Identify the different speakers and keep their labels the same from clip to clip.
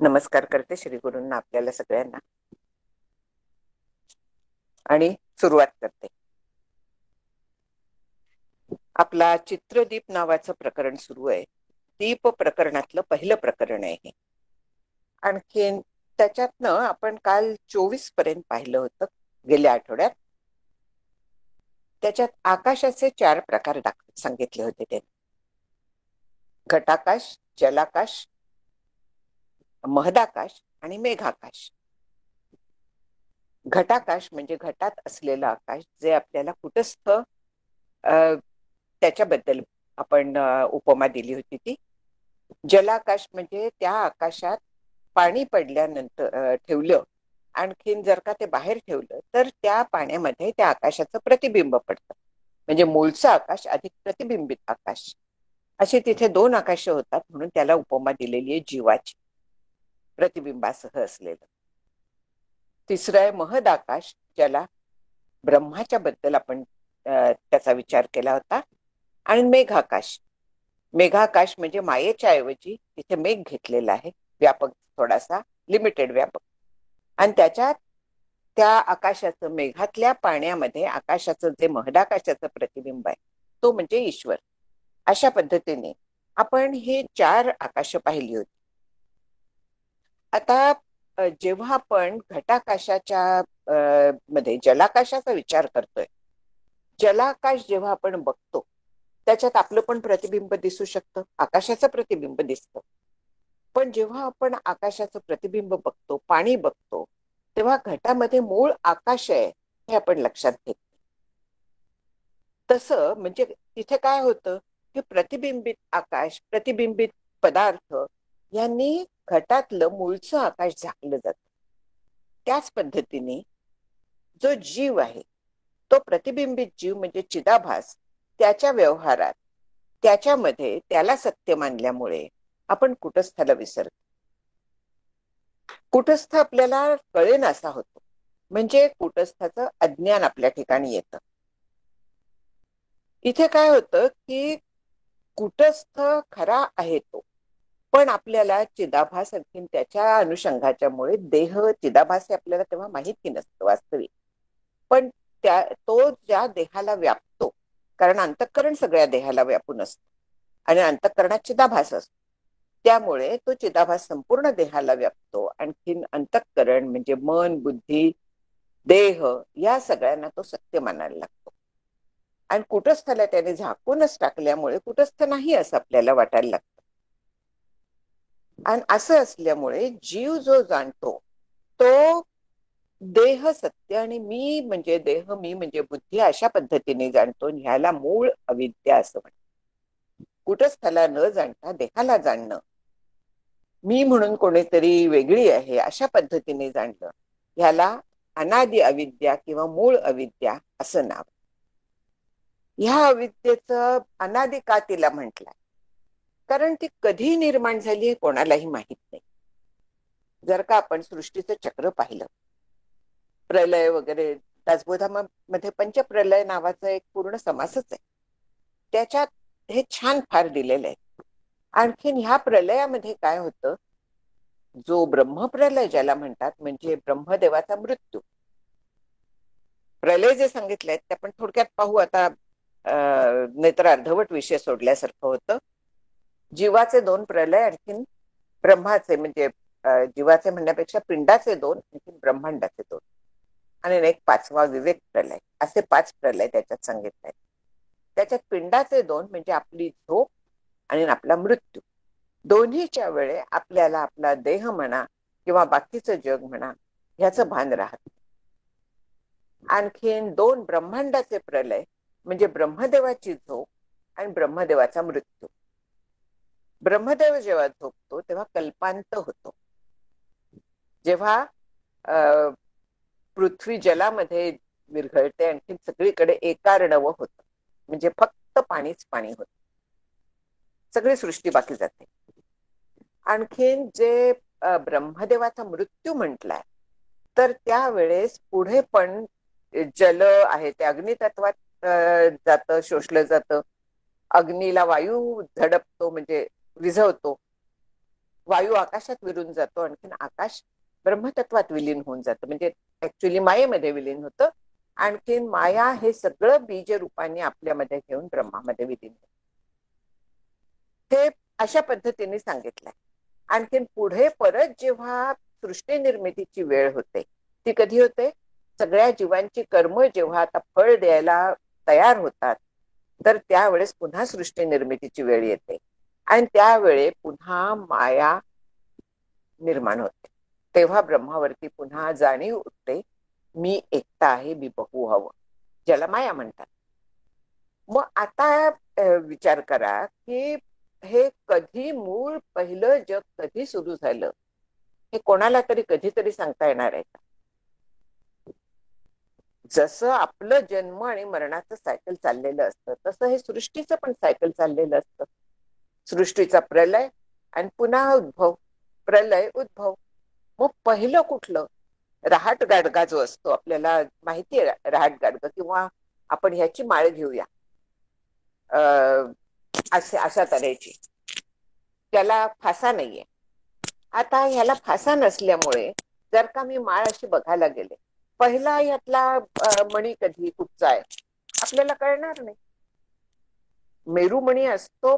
Speaker 1: नमस्कार करते श्री गुरूंना आपल्याला सगळ्यांना आणि सुरुवात करते. आपला चित्रदीप नावाचं प्रकरण सुरू आहे. दीप प्रकरणातलं पहिलं प्रकरण आहे हे. आणखीन त्याच्यातनं आपण काल 24 पर्यंत पाहिलं होतं गेल्या आठवड्यात. त्याच्यात आकाशाचे 4 प्रकार सांगितले होते ते: घटाकाश, जलाकाश, महदाकाश आणि मेघाकाश. घटाकाश म्हणजे घटात असलेलं आकाश, जे आपल्याला कुटस्थ त्याच्याबद्दल आपण उपमा दिली होती ती. जलाकाश म्हणजे त्या आकाशात पाणी पडल्यानंतर ठेवलं, आणखीन जर का ते बाहेर ठेवलं तर त्या पाण्यामध्ये त्या आकाशाचं प्रतिबिंब पडतं. म्हणजे मूळचं आकाश अधिक प्रतिबिंबित आकाश, असे तिथे 2 आकाश होतात, म्हणून त्याला उपमा दिलेली आहे जीवाची, प्रतिबिंबासह असलेलं. तिसरं आहे महद आकाश, ज्याला ब्रह्माच्या बद्दल आपण त्याचा विचार केला होता. आणि मेघाकाश, मेघाकाश म्हणजे मायेच्या ऐवजी तिथे मेघ घेतलेला आहे, व्यापक, थोडासा लिमिटेड व्यापक. आणि त्याच्यात त्या आकाशाचं, मेघातल्या पाण्यामध्ये आकाशाचं जे महदाकाशाचं प्रतिबिंब आहे तो म्हणजे ईश्वर. अशा पद्धतीने आपण हे 4 आकाश पाहिली होती. आता जेव्हा आपण घटाकाशाच्या मध्ये जलाकाशाचा विचार करतोय, जलाकाश जेव्हा आपण बघतो त्याच्यात आपलं पण प्रतिबिंब दिसू शकतं, आकाशाचं प्रतिबिंब दिसतं. पण जेव्हा आपण आकाशाचं प्रतिबिंब बघतो, पाणी बघतो, तेव्हा घटामध्ये मूळ आकाश आहे हे आपण लक्षात घेतो. तसं म्हणजे तिथे काय होतं की प्रतिबिंबित आकाश, प्रतिबिंबित पदार्थ यांनी घटातलं मूळचं आकाश झाकलं जातं. त्याच पद्धतीने जो जीव आहे, तो प्रतिबिंबित जीव म्हणजे चिदाभास, त्याच्या व्यवहारात, त्याच्यामध्ये त्याला सत्य मानल्यामुळे आपण कुटस्थाला विसरतो. कुटस्थ आपल्याला कळेन असा होतो, म्हणजे कुटस्थाचं अज्ञान आपल्या ठिकाणी येतं. इथे काय होतं की कुटस्थ खरा आहे तो, पण आपल्याला चिदाभास आणखीन त्याच्या अनुषंगाच्यामुळे देह चिदाभास हे आपल्याला तेव्हा माहिती नसतं वास्तविक. पण तो ज्या देहाला व्यापतो, कारण अंतःकरण सगळ्या देहाला व्यापून असतो आणि अंतःकरणात चिदाभास असतो, त्यामुळे तो चिदाभास संपूर्ण देहाला व्यापतो. आणखीन अंतःकरण म्हणजे मन, बुद्धी, देह या सगळ्यांना तो सत्य मानायला लागतो. आणि कुटस्थाला त्याने झाकूनच टाकल्यामुळे कुटस्थ नाही असं आपल्याला वाटायला लागतं. आणि असं असल्यामुळे जीव जो जाणतो तो देह सत्य आणि मी म्हणजे देह, मी म्हणजे बुद्धी, अशा पद्धतीने जाणतो. ह्याला मूळ अविद्या असं म्हणतात. कुटस्थाला न जाणता देहाला जाणणं, मी म्हणून कोणीतरी वेगळी आहे अशा पद्धतीने जाणणं, ह्याला अनादि अविद्या किंवा मूळ अविद्या असं नाव. ह्या अविद्येचं अनादि का तिला म्हटलंय? कारण ती कधी निर्माण झाली हे कोणालाही माहित नाही. जर का आपण सृष्टीचं चक्र पाहिलं, प्रलय वगैरे, दासबोधामध्ये पंचप्रलय नावाचा एक पूर्ण समासच आहे, त्याच्यात हे छान फार दिलेलं आहे. आणखीन ह्या प्रलयामध्ये काय होतं, जो ब्रह्मप्रलय ज्याला म्हणतात, म्हणजे ब्रह्मदेवाचा मृत्यू. प्रलय जे सांगितलंय ते आपण थोडक्यात पाहू आता, नाहीतर अर्धवट विषय सोडल्यासारखं होतं. जीवाचे 2 प्रलय, आणखीन ब्रह्माचे म्हणजे जीवाचे म्हणण्यापेक्षा पिंडाचे 2, आणखीन ब्रह्मांडाचे 2, आणि एक 5वा विवेक प्रलय, असे 5 प्रलय त्याच्यात सांगितले. त्याच्यात पिंडाचे 2 म्हणजे आपली झोप आणि आपला मृत्यू, दोन्हीच्या वेळे आपल्याला आपला देह म्हणा किंवा बाकीचं जग म्हणा ह्याचं भान राहत. आणखीन 2 ब्रह्मांडाचे प्रलय म्हणजे ब्रह्मदेवाची झोप आणि ब्रह्मदेवाचा मृत्यू. ब्रह्मदेव जेव्हा झोपतो तेव्हा कल्पांत होतो. जेव्हा पृथ्वी जलामध्ये विरघळते, आणखी सगळीकडे एकार्णव होतं, म्हणजे फक्त पाणीच पाणी होतं, सगळी सृष्टी बाकी जाते. आणखीन जे ब्रह्मदेवाचा मृत्यू म्हटलाय, तर त्यावेळेस पुढे पण जल आहे ते अग्नितत्वात जातं, शोषलं जातं. अग्नीला वायू झडपतो म्हणजे विझवतो. वायू आकाशात विरून जातो, आणखीन आकाश ब्रह्मतत्वात विलीन होऊन जातं, म्हणजे ऍक्च्युली मायेमध्ये विलीन होतं. आणखीन माया हे सगळं बीज रूपाने आपल्यामध्ये घेऊन ब्रह्मामध्ये विलीन होतं. ते अशा पद्धतीने सांगितलंय. आणखीन पुढे परत जेव्हा सृष्टी निर्मितीची वेळ होते, ती कधी होते? सगळ्या जीवांची कर्म जेव्हा आता फळ द्यायला तयार होतात, तर त्यावेळेस पुन्हा सृष्टी निर्मितीची वेळ येते. आणि त्यावेळे पुन्हा माया निर्माण होते. तेव्हा ब्रह्मावरती पुन्हा जाणीव उठते, मी एकटा आहे, मी बहु हवं, ज्याला माया म्हणतात. मग आता विचार करा की हे कधी मूळ पहिलं जग कधी सुरू झालं, हे कोणाला तरी कधीतरी सांगता येणार आहे का? जसं आपलं जन्म आणि मरणाचं सायकल चाललेलं असतं, तसं हे सृष्टीचं पण सायकल चाललेलं असतं. सृष्टीचा प्रलय आणि पुन्हा उद्भव, प्रलय उद्भव. मग पहिलं कुठलं? रहाट गाडगा जो असतो, आपल्याला माहिती आहे रहाट गाडगा, किंवा आपण ह्याची माळ घेऊया, अशा तऱ्हेची, त्याला फासा नाहीये. आता ह्याला फासा नसल्यामुळे जर का मी माळ अशी बघायला गेले, पहिला यातला मणी कधी कुठचा आहे आपल्याला कळणार नाही. मेरुमणी असतो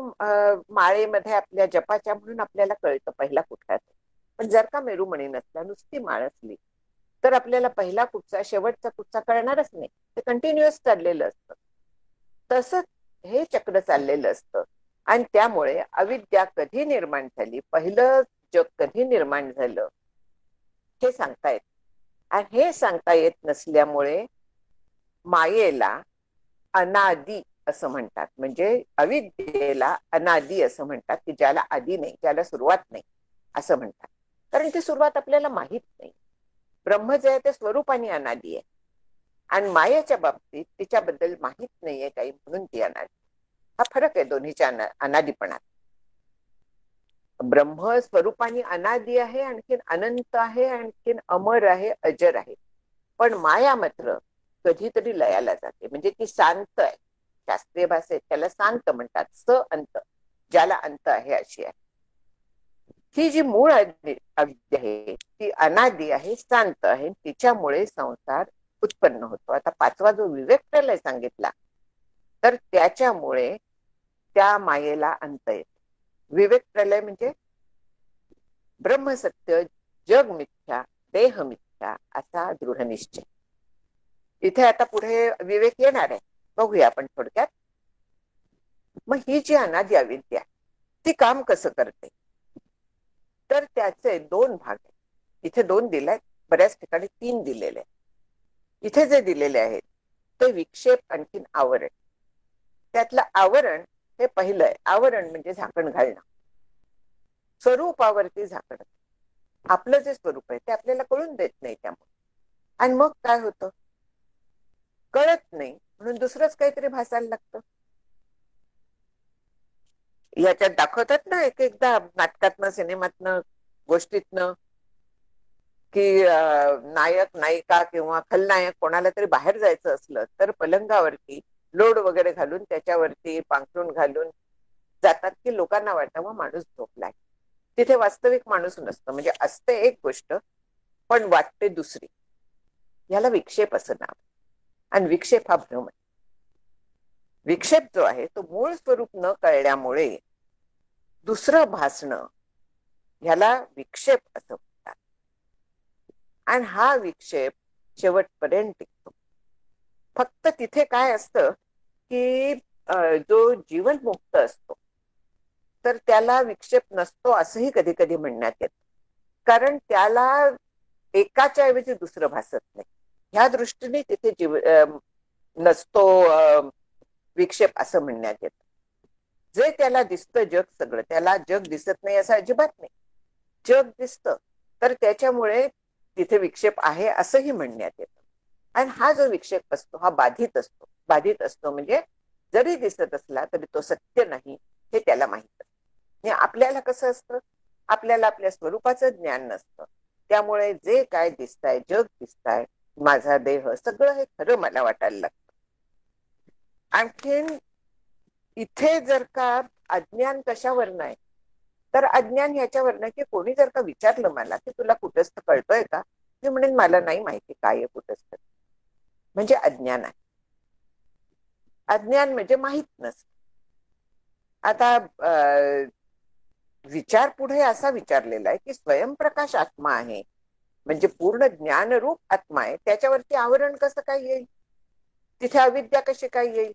Speaker 1: माळेमध्ये आपल्या जपाच्या, म्हणून आपल्याला कळतं पहिला कुठला. पण जर का मेरुमणी नसला, नुसती माळ असली, तर आपल्याला पहिला कुठचा शेवटचा कुठचा कळणारच नाही. ते कंटिन्युअस चाललेलं असतं. तसंच हे चक्र चाललेलं असतं. आणि त्यामुळे अविद्या कधी निर्माण झाली, पहिलं जग कधी निर्माण झालं, हे सांगता येत. आणि हे सांगता येत नसल्यामुळे मायेला अनादी असं म्हणतात. म्हणजे अविद्येला अनादी असं म्हणतात, की ज्याला आदी नाही, ज्याला सुरुवात नाही असं म्हणतात. कारण ती सुरुवात आपल्याला माहित नाही. ब्रह्म जे आहे ते स्वरूपाने अनादी आहे, आणि मायेच्या बाबतीत तिच्याबद्दल माहित नाहीये काही, म्हणून ती अनादी. हा फरक आहे दोन्हीच्या अनादीपणात. ब्रह्म स्वरूपाने अनादी आहे, आणखीन अनंत आहे, आणखीन अमर आहे, अजर आहे. पण माया मात्र कधीतरी लयाला जाते, म्हणजे ती शांत आहे. शास्त्रीय भाषेत त्याला शांत म्हणतात, स अंत, ज्याला अंत आहे अशी आहे. ही जी मूळ अविद्या आहे ती अनादी आहे, शांत आहे, तिच्यामुळे संसार उत्पन्न होतो. आता पाचवा जो विवेक प्रलय सांगितला, तर त्याच्यामुळे त्या मायेला अंत येतो. विवेक प्रलय म्हणजे ब्रह्मसत्य, जग मिथ्या, देह मिथ्या असा दृढ निश्चय. इथे आता पुढे विवेक येणार आहे, बघूया आपण थोडक्यात. मग ही जी अनादी अविद्या ती काम कसं करते, तर त्याचे दोन भाग आहेत. इथे दोन दिले आहेत, बऱ्याच ठिकाणी तीन दिलेले आहेत. इथे जे दिलेले आहेत ते विक्षेप आणखीन आवरण. त्यातलं आवरण हे पहिलं आहे. आवरण म्हणजे झाकण घालणं, स्वरूपावरती झाकण. आपलं जे स्वरूप आहे ते आपल्याला कळून देत नाही त्यामुळे. आणि मग काय होतं, कळत नाही म्हणून दुसरंच काहीतरी भासायला लागतं. याच्यात दाखवतात ना एक एकदा नाटकातनं, सिनेमातनं, गोष्टीतनं, की नायक नायिका किंवा खलनायक कोणाला तरी बाहेर जायचं असलं तर पलंगावरती लोड वगैरे घालून, त्याच्यावरती पांघरून घालून जातात, की लोकांना वाटावं माणूस झोपलाय. तिथे वास्तविक माणूस नसतं, म्हणजे असते एक गोष्ट पण वाटते दुसरी. याला विक्षेप असं नाव. आणि विक्षेप हा भ्रम आहे. विक्षेप जो आहे तो मूळ स्वरूप न कळल्यामुळे दुसरं भासणं, ह्याला विक्षेप असं म्हणतात. आणि हा विक्षेप शेवटपर्यंत टिकतो. फक्त तिथे काय असतं, की जो जीवनमुक्त असतो तर त्याला विक्षेप नसतो असंही कधी कधी म्हणण्यात येतं. कारण त्याला एकाच्या ऐवजी दुसरं भासत नाही, ह्या दृष्टीने तिथे नसतो विक्षेप असं म्हणण्यात येतं. जे त्याला दिसतं जग सगळं, त्याला जग दिसत नाही असं अजिबात नाही. जग दिसतं तर त्याच्यामुळे तिथे विक्षेप आहे असंही म्हणण्यात येतं. आणि हा जो विक्षेप असतो हा बाधित असतो. बाधित असतो म्हणजे जरी दिसत असला तरी तो सत्य नाही हे त्याला माहित असतं. आपल्याला कसं असतं, आपल्याला आपल्या स्वरूपाचं ज्ञान नसतं, त्यामुळे जे काय दिसतंय, जग दिसतंय, माझा देह, सगळं हे खरं मला वाटायला लागतं. आणखीन इथे जर का अज्ञान कशावर नाही, तर अज्ञान ह्याच्यावरनं की कोणी जर का विचारलं मला की तुला कुटस्थ कळतोय का, मी म्हणेन मला नाही माहिती काय आहे कुटस्थ. म्हणजे अज्ञान आहे. अज्ञान म्हणजे माहित नसतं. आता विचार पुढे असा विचारलेला आहे की स्वयंप्रकाश आत्मा आहे, म्हणजे पूर्ण ज्ञानरूप आत्मा आहे, त्याच्यावरती आवरण कसं काय येईल, तिथे अविद्या कशी काय येईल,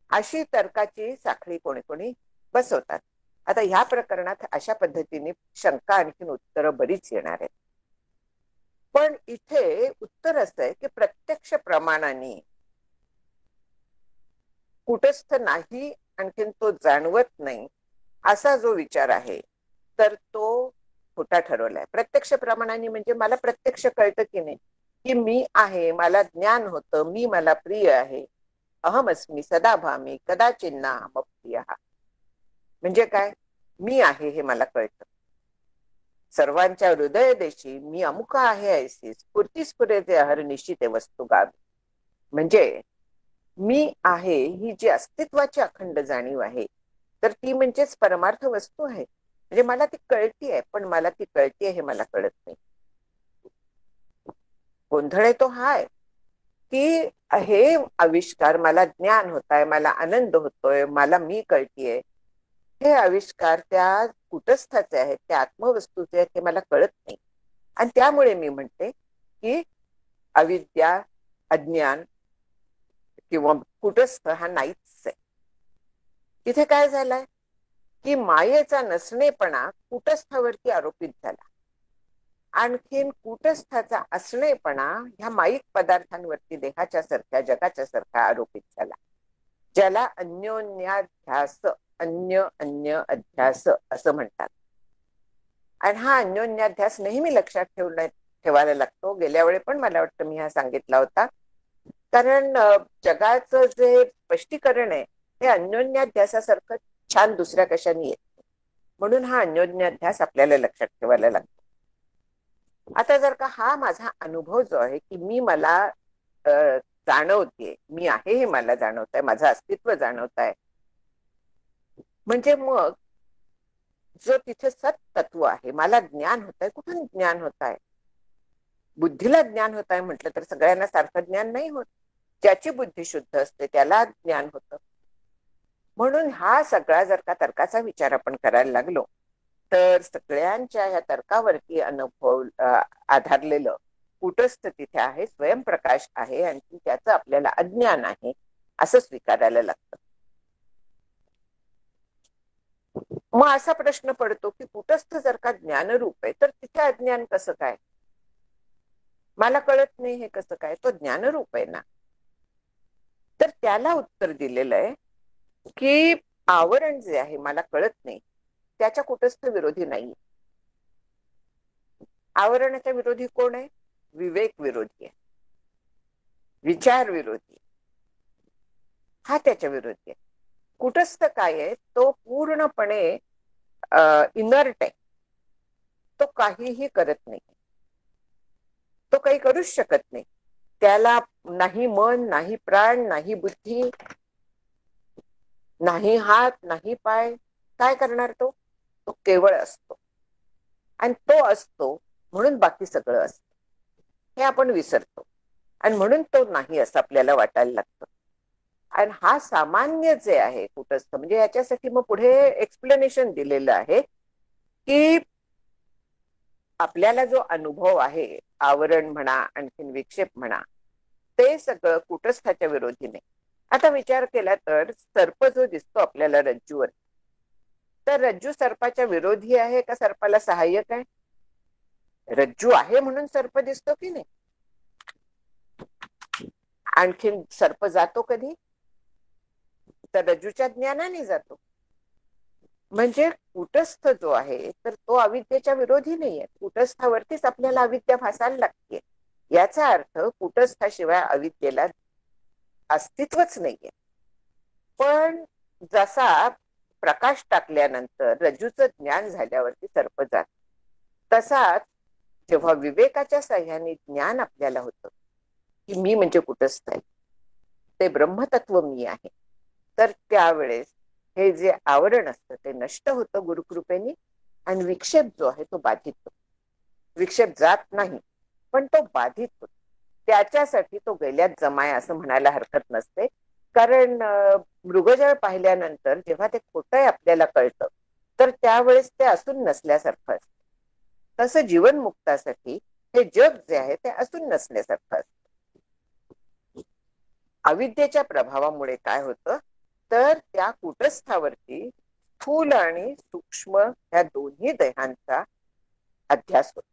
Speaker 1: अशी तर्काची साखळी कोणी कोणी बसवतात. आता ह्या प्रकरणात अशा पद्धतीने शंका आणखीन उत्तरं बरीच येणार आहेत. पण इथे उत्तर असं आहे की प्रत्यक्ष प्रमाणाने कुटस्थ नाही, आणखीन तो जाणवत नाही, असा जो विचार आहे तर तो खोटा ठरवलाय. प्रत्यक्ष प्रमाणाने म्हणजे मला प्रत्यक्ष कळतं की नाही की मी आहे, मला ज्ञान होतं, मी मला प्रिय आहे, अहमस्मी सदाभामी कदाचिन्ना मप्रिय. म्हणजे काय, मी आहे हे मला कळतं. सर्वांच्या हृदय देशी मी अमुक आहे ऐसी स्फूर्ती स्फुरेचे अहर्निशी ते वस्तू गावी. म्हणजे मी आहे ही जी अस्तित्वाची अखंड जाणीव आहे, तर ती म्हणजेच परमार्थ वस्तू आहे. म्हणजे मला ती कळती आहे, पण मला ती कळती आहे हे मला कळत नाही. गोंधळ आहे तो हा आहे की हे आविष्कार, मला ज्ञान होत आहे, मला आनंद होतोय, मला मी कळतीये, हे आविष्कार त्या कुटस्थाचे आहेत, त्या आत्मवस्तूचे आहेत, हे मला कळत नाही. आणि त्यामुळे मी म्हणते की अविद्या, अज्ञान किंवा कुटस्थ हा नाहीच आहे. तिथे काय झालंय की मायेचा नसणेपणा कुटस्थावरती आरोपित झाला, आणखीन कुटस्थाचा असणेपणा ह्या माईक पदार्थांवरती देहाच्या सारख्या जगाच्या सारखा आरोपित झाला, ज्याला अन्योन्याध्यास, अन्य अन्य अध्यास असं म्हणतात. आणि हा अन्योन्याध्यास नेहमी लक्षात ठेवायला लागतो. गेल्या वेळी पण मला वाटतं मी हा सांगितला होता. कारण जगाचं जे स्पष्टीकरण आहे हे अन्योन्याध्यासासारखं छान दुसऱ्या कशाने येत, म्हणून हा अन्योन्याध्यास आपल्याला लक्षात ठेवायला लागतो. आता जर का हा माझा अनुभव जो आहे की मी मला जाणवते, मी आहे हे मला जाणवत आहे, माझं अस्तित्व जाणवत आहे, म्हणजे मग जो तिथे सत तत्व आहे, मला ज्ञान होत आहे. कुठून ज्ञान होत आहे? बुद्धीला ज्ञान होत आहे म्हटलं तर सगळ्यांना सारखं ज्ञान नाही होत. ज्याची बुद्धी शुद्ध असते त्याला ज्ञान होतं. म्हणून हा सगळा जर का तर्काचा विचार आपण करायला लागलो तर सगळ्यांच्या ह्या तर्कावरती अनुभव आधारलेलं कुटस्थ तिथे आहे, स्वयंप्रकाश आहे, आणि त्याचं आपल्याला अज्ञान आहे असं स्वीकारायला लागतं. मग असा प्रश्न पडतो की कुटस्थ जर का ज्ञानरूप आहे तर तिथे अज्ञान कसं काय? मला कळत नाही हे कसं काय, तो ज्ञानरूप आहे ना. तर त्याला उत्तर दिलेलं आहे की आवरण जे आहे मला कळत नाही त्याच्या कुटस्थ विरोधी नाही. आवरणाच्या विरोधी कोण आहे? विवेक विरोधी आहे, विचार विरोधी, हा त्याच्या विरोधी आहे. कुटस्थ काय आहे? तो पूर्णपणे इनर्ट आहे, तो काहीही करत नाही, तो काही करूच शकत नाही. त्याला नाही मन, नाही प्राण, नाही बुद्धी, नाही हात, नाही पाय. काय करणार तो? तो केवळ असतो, आणि तो असतो म्हणून बाकी सगळं असतं हे आपण विसरतो, आणि म्हणून तो नाही असं आपल्याला वाटायला लागतं. आणि हा सामान्य जे आहे कुटस्थ, म्हणजे याच्यासाठी मग पुढे एक्सप्लेनेशन दिलेलं आहे की आपल्याला जो अनुभव आहे, आवरण म्हणा आणखीन विक्षेप म्हणा, ते सगळं कुटस्थाच्या विरोधीने. आता विचार केला तर सर्प जो दिसतो आपल्याला रज्जूवर, तर रज्जू सर्पाच्या विरोधी आहे का सर्पाला सहाय्यक आहे? रज्जू आहे म्हणून सर्प दिसतो की नाही. आणखीन सर्प जातो कधी? तर रज्जूच्या ज्ञानाने जातो. म्हणजे कुटस्थ जो आहे तर तो अविद्येच्या विरोधी नाहीये, कुटस्थावरतीच आपल्याला अविद्या भासायला लागते. याचा अर्थ कुटस्थाशिवाय अविद्येला अस्तित्वच नाहीये. पण जसा प्रकाश टाकल्यानंतर रज्जूचं ज्ञान झाल्यावरती सर्प जात, तसाच जेव्हा विवेकाच्या साह्याने ज्ञान आपल्याला होतं की मी म्हणजे कुटस्थ आहे, ते ब्रह्मतत्व मी आहे, तर त्यावेळेस हे जे आवरण असतं ते नष्ट होतं गुरुकृपेने, आणि विक्षेप जो आहे तो बाधित होतो. विक्षेप जात नाही, पण तो बाधित होतो. त्याच्यासाठी तो गेल्यात जमाय असं म्हणायला हरकत नसते. कारण मृगजळ पाहिल्यानंतर जेव्हा ते खोटं आहे आपल्याला कळतं, तर त्यावेळेस ते असून नसल्यासारखं असतं. तसं जीवनमुक्तासाठी हे जग जे आहे ते असून नसल्यासारखं असतं. अविद्येच्या प्रभावामुळे काय होतं, तर त्या कुटस्थावरती स्थूल आणि सूक्ष्म ह्या दोन्ही देहांचा अध्यास होतो.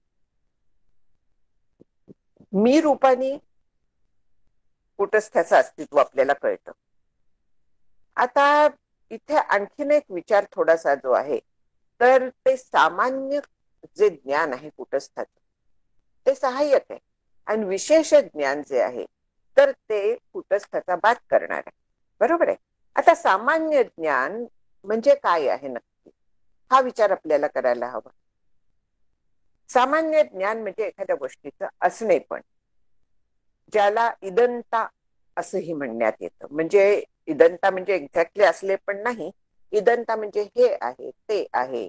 Speaker 1: मी रूपाने कुटस्थाचं अस्तित्व आपल्याला कळतं. आता इथे आणखीन एक विचार थोडासा जो आहे, तर ते सामान्य जे ज्ञान आहे कुटस्थाचं ते सहाय्यक आहे, आणि विशेष ज्ञान जे आहे तर ते कुटस्थाचा बाध करणार आहे. बरोबर आहे. आता सामान्य ज्ञान म्हणजे काय आहे नक्की, हा विचार आपल्याला करायला हवा. सामान्य ज्ञान म्हणजे एखाद्या गोष्टीचं असणे, पण ज्याला इदंता असंही म्हणण्यात येतं. म्हणजे इदंता म्हणजे एक्झॅक्टली असले पण नाही, इदंता म्हणजे हे आहे ते आहे.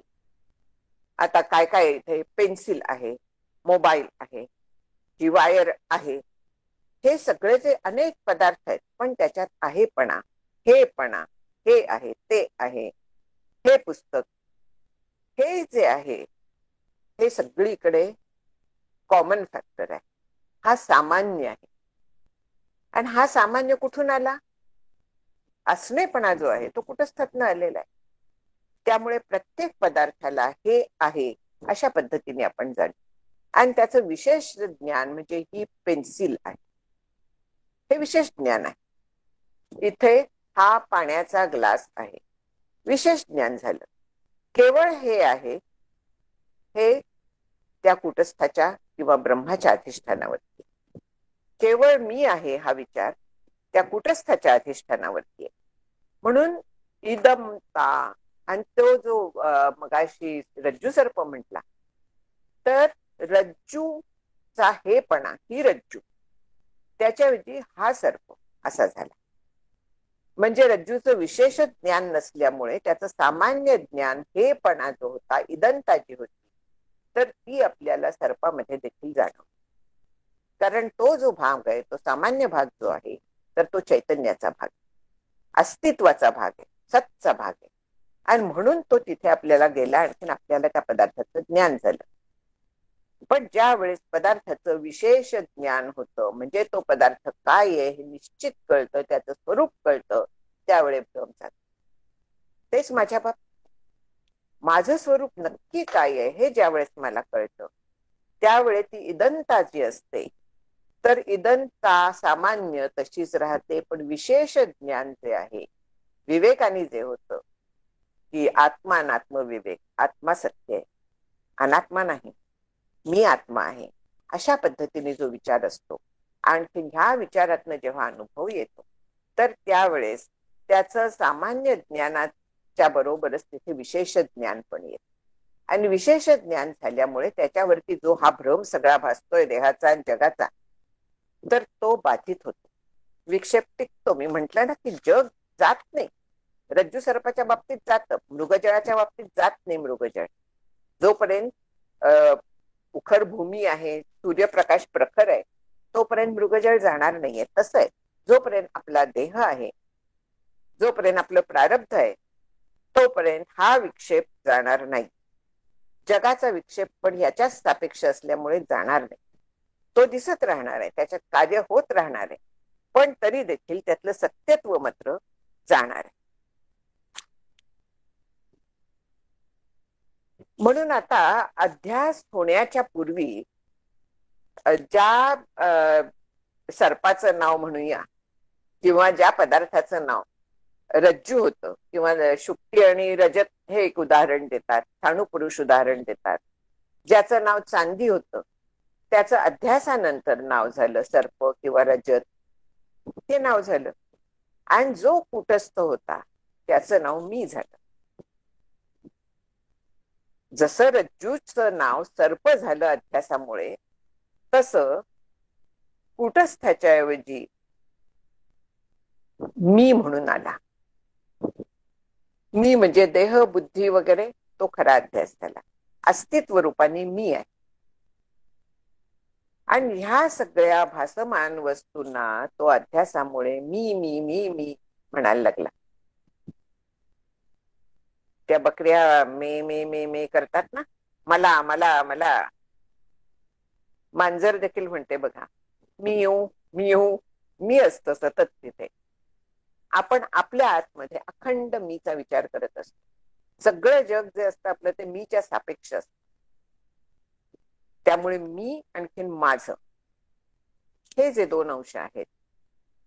Speaker 1: आता काय काय इथे पेन्सिल आहे, मोबाईल आहे, जी वायर आहे, हे सगळे जे अनेक पदार्थ आहेत, पण त्याच्यात आहेपणा, हेपणा, हे आहे ते आहे, हे पुस्तक, हे जे आहे हे सगळीकडे कॉमन फॅक्टर आहे. हा सामान्य आहे. आणि हा सामान्य कुठून आला? असणेपणा जो आहे तो कुटस्थातनं आलेला आहे. त्यामुळे प्रत्येक पदार्थाला हे आहे अशा पद्धतीने आपण जाणतो. आणि त्याचं विशेष ज्ञान म्हणजे ही पेन्सिल आहे, हे विशेष ज्ञान आहे. इथे हा पाण्याचा ग्लास आहे, विशेष ज्ञान झालं. केवळ हे आहे हे त्या कुटस्थाच्या किंवा ब्रह्माच्या अधिष्ठानावरती. केवळ मी आहे हा विचार त्या कुटस्थाच्या अधिष्ठानावरती आहे. म्हणून इदमता, आणि तो जो मगाशी रज्जू सर्प म्हटला, तर रज्जूचा हेपणा, ही रज्जू, त्याच्याऐवजी हा सर्प असा झाला. म्हणजे रज्जूचं विशेष ज्ञान नसल्यामुळे त्याचं सामान्य ज्ञान, हेपणा जो होता, इदंता जी होती, तर ती आपल्याला सर्पामध्ये देखील जाणवते. कारण तो जो भाग आहे तो सामान्य भाग जो आहे तर तो चैतन्याचा भाग, अस्तित्वाचा भाग आहे, सतचा भाग आहे. आणि म्हणून तो तिथे आपल्याला गेला, आणखीन आपल्याला त्या पदार्थाचं ज्ञान झालं. पण ज्या वेळेस पदार्थाचं विशेष ज्ञान होतं, म्हणजे तो पदार्थ काय आहे हे निश्चित कळतं, त्याचं स्वरूप कळतं, त्यावेळेस भ्रम जातो. तेच माझ्या बाबतीत माझं स्वरूप नक्की काय आहे हे ज्या वेळेस मला कळतं, त्यावेळेस ती इदंता जी असते, तर इदंता सामान्य तशीच राहते. पण विशेष ज्ञान जे आहे, विवेकाने जे होतं की आत्मा अनात्मविवेक, आत्मा सत्य आहे, अनात्मा नाही, मी आत्मा आहे, अशा पद्धतीने जो विचार असतो, आणखी ह्या विचारातनं जेव्हा अनुभव येतो, तर त्यावेळेस त्याचं सामान्य ज्ञानाच्या बरोबरच तिथे विशेष ज्ञान पण येतं. आणि विशेष ज्ञान झाल्यामुळे त्याच्यावरती जो हा भ्रम सगळा भासतोय देहाचा आणि जगाचा, तर तो बाधित होतो, विक्षेप टिकतो. मी म्हंटल ना की जग जात नाही. रज्जू सर्पाच्या बाबतीत जातं, मृगजळाच्या बाबतीत जात नाही. मृगजळ जोपर्यंत उखर भूमी आहे, सूर्यप्रकाश प्रखर आहे, तोपर्यंत मृगजळ जाणार नाहीये. तसं आहे, जोपर्यंत आपला देह आहे, जोपर्यंत आपलं प्रारब्ध आहे, तोपर्यंत हा विक्षेप जाणार नाही. जगाचा विक्षेप पण याच्याच सापेक्ष असल्यामुळे जाणार नाही. तो दिसत राहणार आहे, त्याच्यात कार्य होत राहणार आहे, पण तरी देखील त्यातलं सत्यत्व मात्र जाणार आहे. म्हणून आता अध्यास होण्याच्या पूर्वी ज्या सर्पाचं नाव म्हणूया, किंवा ज्या पदार्थाचं नाव रज्जू होतं, किंवा शुक्ती आणि रजत हे एक उदाहरण देतात, स्थाणू पुरुष उदाहरण देतात. ज्याचं नाव चांदी होतं त्याचं अध्यासानंतर नाव झालं सर्प किंवा रजत, ते नाव झालं. आणि जो कुटस्थ होता त्याचं नाव मी झालं. जसं रज्जूचं नाव सर्प झालं अध्यासामुळे, तसं कुटस्थाच्या ऐवजी मी म्हणून आला. मी म्हणजे देह, बुद्धी वगैरे, तो खरा अध्यास झाला. अस्तित्व रूपाने मी आहे. आणि ह्या सगळ्या भासमान वस्तूंना तो अध्यासामुळे मी मी मी मी म्हणायला लागला. त्या बकऱ्या मे मे मे मे करतात ना, मला मला मला. मांजर देखील म्हणते बघा, मी येऊ मी येऊ, मी असतो सतत तिथे. आपण आपल्या आतमध्ये अखंड मीचा विचार करत असतो. सगळं जग जे असतं आपलं ते मीच्या सापेक्ष असतं. त्यामुळे मी आणखीन माझं, हे जे दोन अंश आहेत,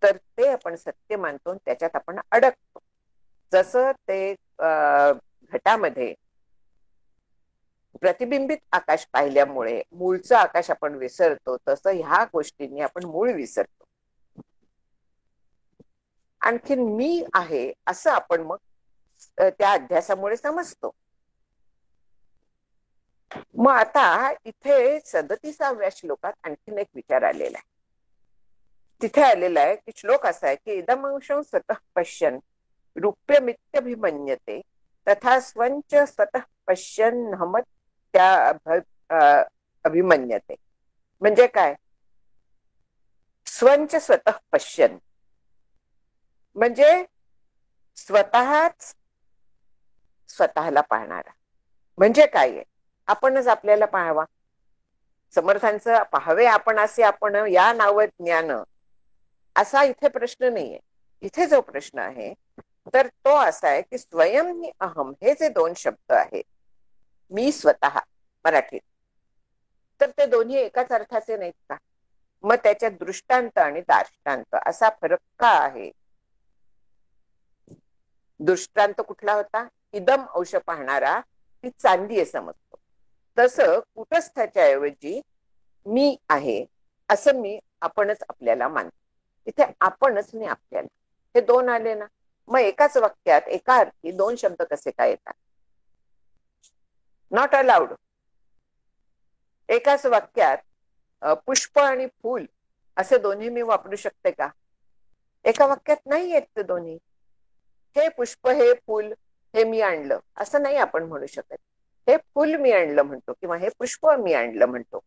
Speaker 1: तर ते आपण सत्य मानतो, त्याच्यात आपण अडकतो. जसं ते घटामध्ये प्रतिबिंबित आकाश पाहिल्यामुळे मूळचं आकाश आपण विसरतो, तसं ह्या गोष्टींनी आपण मूळ विसरतो. आणखीन मी आहे असं आपण मग त्या अध्यासामुळे समजतो. मग आता इथे 37व्या श्लोकात आणखीन एक विचार आलेला आहे. तिथे आलेला आहे की श्लोक असा आहे की इदमंशं स्वतः पश्यन् रूप्यमित्यभिमन्यते तथा स्वंच स्वतः पश्यन् हमत त्या अभिमन्यते. म्हणजे काय? स्वंच स्वतः पश्यन् म्हणजे स्वतःच स्वतःला पाहणारा. म्हणजे काय आहे? आपणच आपल्याला पाहावा. समर्थांचं पाहावे आपण असे आपण या नाव ज्ञान, असा इथे प्रश्न नाहीये. इथे जो प्रश्न आहे तर तो असा आहे की स्वयं आणि अहम हे जे दोन शब्द आहेत, मी स्वतः मराठीत, तर ते दोन्ही एकाच अर्थाचे नाहीत का? मग त्याच्यात दृष्टांत आणि दार्ष्टांत असा फरक का आहे? दृष्टांत कुठला होता? इदम अंश पाहणारा ती चांदी आहे समजतो. तसं कुटस्थाच्या ऐवजी मी आहे असं मी आपणच आपल्याला मानतो. इथे आपणच मी आपल्याला, हे दोन आले ना. मग एकाच वाक्यात एका अर्थी दोन शब्द कसे काय येतात? Not allowed. एकाच वाक्यात पुष्प आणि फूल असे दोन्ही मी वापरू शकते का? एका वाक्यात नाही येत ते दोन्ही. हे पुष्प, हे फूल, हे मी आणलं असं नाही आपण म्हणू शकत. हे फूल मी आणलं म्हणतो किंवा हे पुष्प मी आणलं म्हणतो.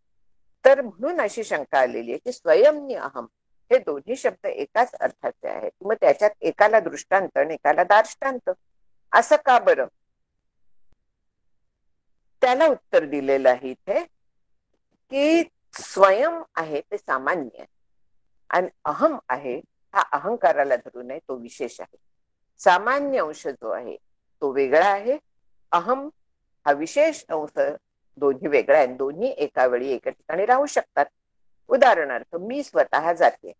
Speaker 1: तर म्हणून अशी शंका आलेली आहे की स्वयं आणि अहम हे दोन्ही शब्द एकाच अर्थाचे आहेत. मग त्याच्यात एकाला दृष्टांत आणि एकाला दार्ष्टांत असं का बरं? त्याला उत्तर दिलेलं आहे इथे की स्वयं आहे ते सामान्य आहे आणि अहम आहे हा अहंकाराला धरून आहे, तो विशेष आहे. सामान्य अंश जो आहे तो वेगळा आहे, अहम हा विशेष अंश दोन्ही वेगळा आहे. दोन्ही एका वेळी एका ठिकाणी राहू शकतात. उदाहरणार्थ मी स्वतः जाते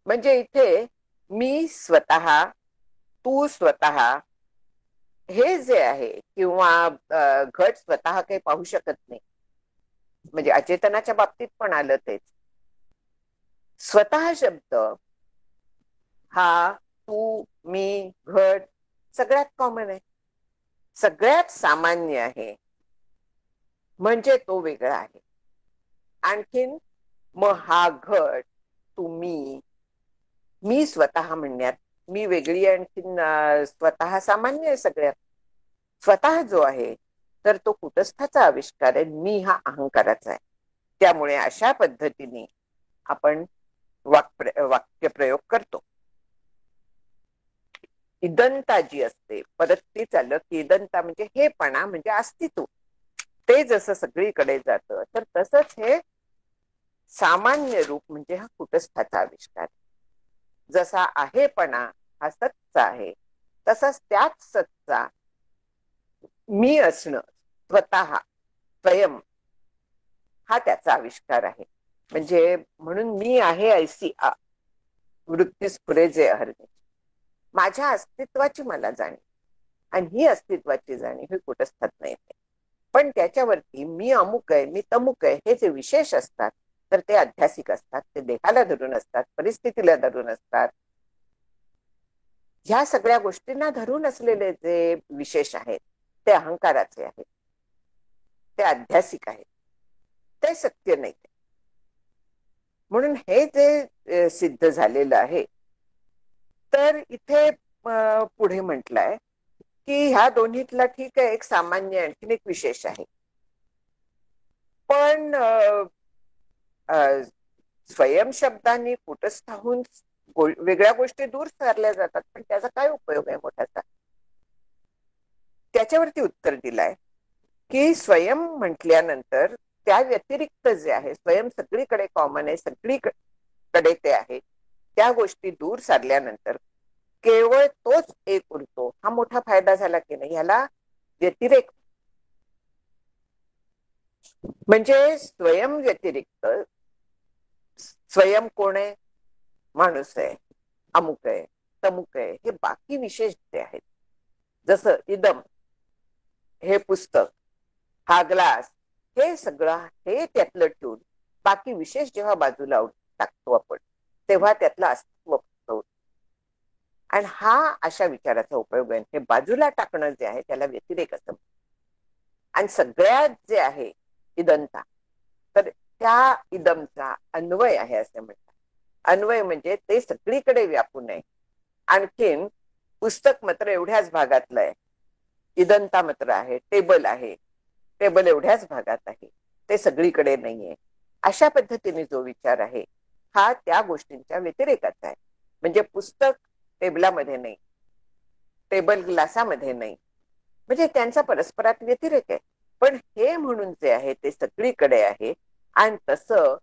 Speaker 1: म्हणजे इथे मी स्वतः, तू स्वतः हे जे आहे किंवा घट स्वतः काही पाहू शकत नाही. म्हणजे अचेतनाच्या बाबतीत पण आलं तेच. स्वतः शब्द हा तू, मी, घट सगळ्यात कॉमन आहे, सगळ्यात सामान्य आहे, म्हणजे तो वेगळा आहे. आणखीन मग हा घट, तुम्ही, मी स्वतः म्हणण्यात मी वेगळी, आणखीन स्वतः सामान्य आहे सगळ्यात. स्वतः जो आहे तर तो कुटस्थाचा आविष्कार आहे, मी हा अहंकाराचा आहे. त्यामुळे अशा पद्धतीने आपण वाक्य प्रयोग करतो. इदंता जी असते परत ती चाललं की इदंता म्हणजे हेपणा, म्हणजे अस्तित्व. ते जसं सगळीकडे जातं तर तसंच हे सामान्य रूप म्हणजे हा कुटस्थाचा आविष्कार. जसा आहेपणा हा सत्चा आहे, तसाच त्याच सत्चा मी असणं, स्वतः स्वयं, हा त्याचा आविष्कार आहे. म्हणजे म्हणून मी आहे ऐसी वृत्ती स्फुरे जे अहर्निश. माझ्या अस्तित्वाची मला जाणीव, आणि ही अस्तित्वाची जाणीव ही कुटस्थात नाही. पण त्याच्यावरती मी अमुक आहे, मी तमुक आहे, हे जे विशेष असतात तर ते अध्यासिक असतात. ते देहाला धरून असतात, परिस्थितीला धरून असतात. ह्या सगळ्या गोष्टींना धरून असलेले जे विशेष आहेत ते अहंकाराचे आहेत, ते अध्यासिक आहेत, ते सत्य नाही. म्हणून हे जे सिद्ध झालेलं आहे तर इथे पुढे म्हटलंय की ह्या दोन्हीतला ठीक आहे, एक सामान्य आणखीन एक विशेष आहे. पण स्वयं शब्दांनी कुटस्थाहून वेगळ्या गोष्टी दूर सारल्या जातात, पण त्याचा काय उपयोग आहे मोठ्याचा? त्याच्यावरती उत्तर दिलाय की स्वयं म्हटल्यानंतर त्या व्यतिरिक्त जे आहे, स्वयं सगळीकडे कॉमन आहे, सगळीकडे ते आहे, त्या गोष्टी दूर सारल्यानंतर केवळ तोच एक उरतो. हा मोठा फायदा झाला की नाही? ह्याला व्यतिरेक म्हणजे स्वयं व्यतिरिक्त. स्वयं कोण आहे? माणूस आहे, अमुक आहे, तमुक आहे, हे बाकी विशेष जे आहेत, जसं इदम हे पुस्तक, हा ग्लास, हे सगळं हे त्यातलं ठेवून बाकी विशेष जेव्हा बाजूला टाकतो आपण, तेव्हा त्यातलं अस्तित्व होतं. आणि हा अशा विचाराचा उपयोग आहे. हे बाजूला टाकणं जे आहे त्याला व्यतिरेक असं. आणि सगळ्यात जे आहे इदंता, तर त्या इदमचा अन्वय आहे असं म्हणतात. अन्वय म्हणजे ते सगळीकडे व्यापून आहे. आणखीन पुस्तक मात्र एवढ्याच भागातलं आहे, इदंता मात्र आहे, टेबल आहे, टेबल एवढ्याच भागात आहे, ते सगळीकडे नाहीये. अशा पद्धतीने जो विचार आहे हा त्या गोष्टींच्या व्यतिरेकाचा आहे. म्हणजे पुस्तक टेबलामध्ये नाही, टेबल ग्लासामध्ये नाही, म्हणजे त्यांचा परस्परात व्यतिरेक आहे. पण हे म्हणून जे आहे ते सगळीकडे आहे. आणि तसं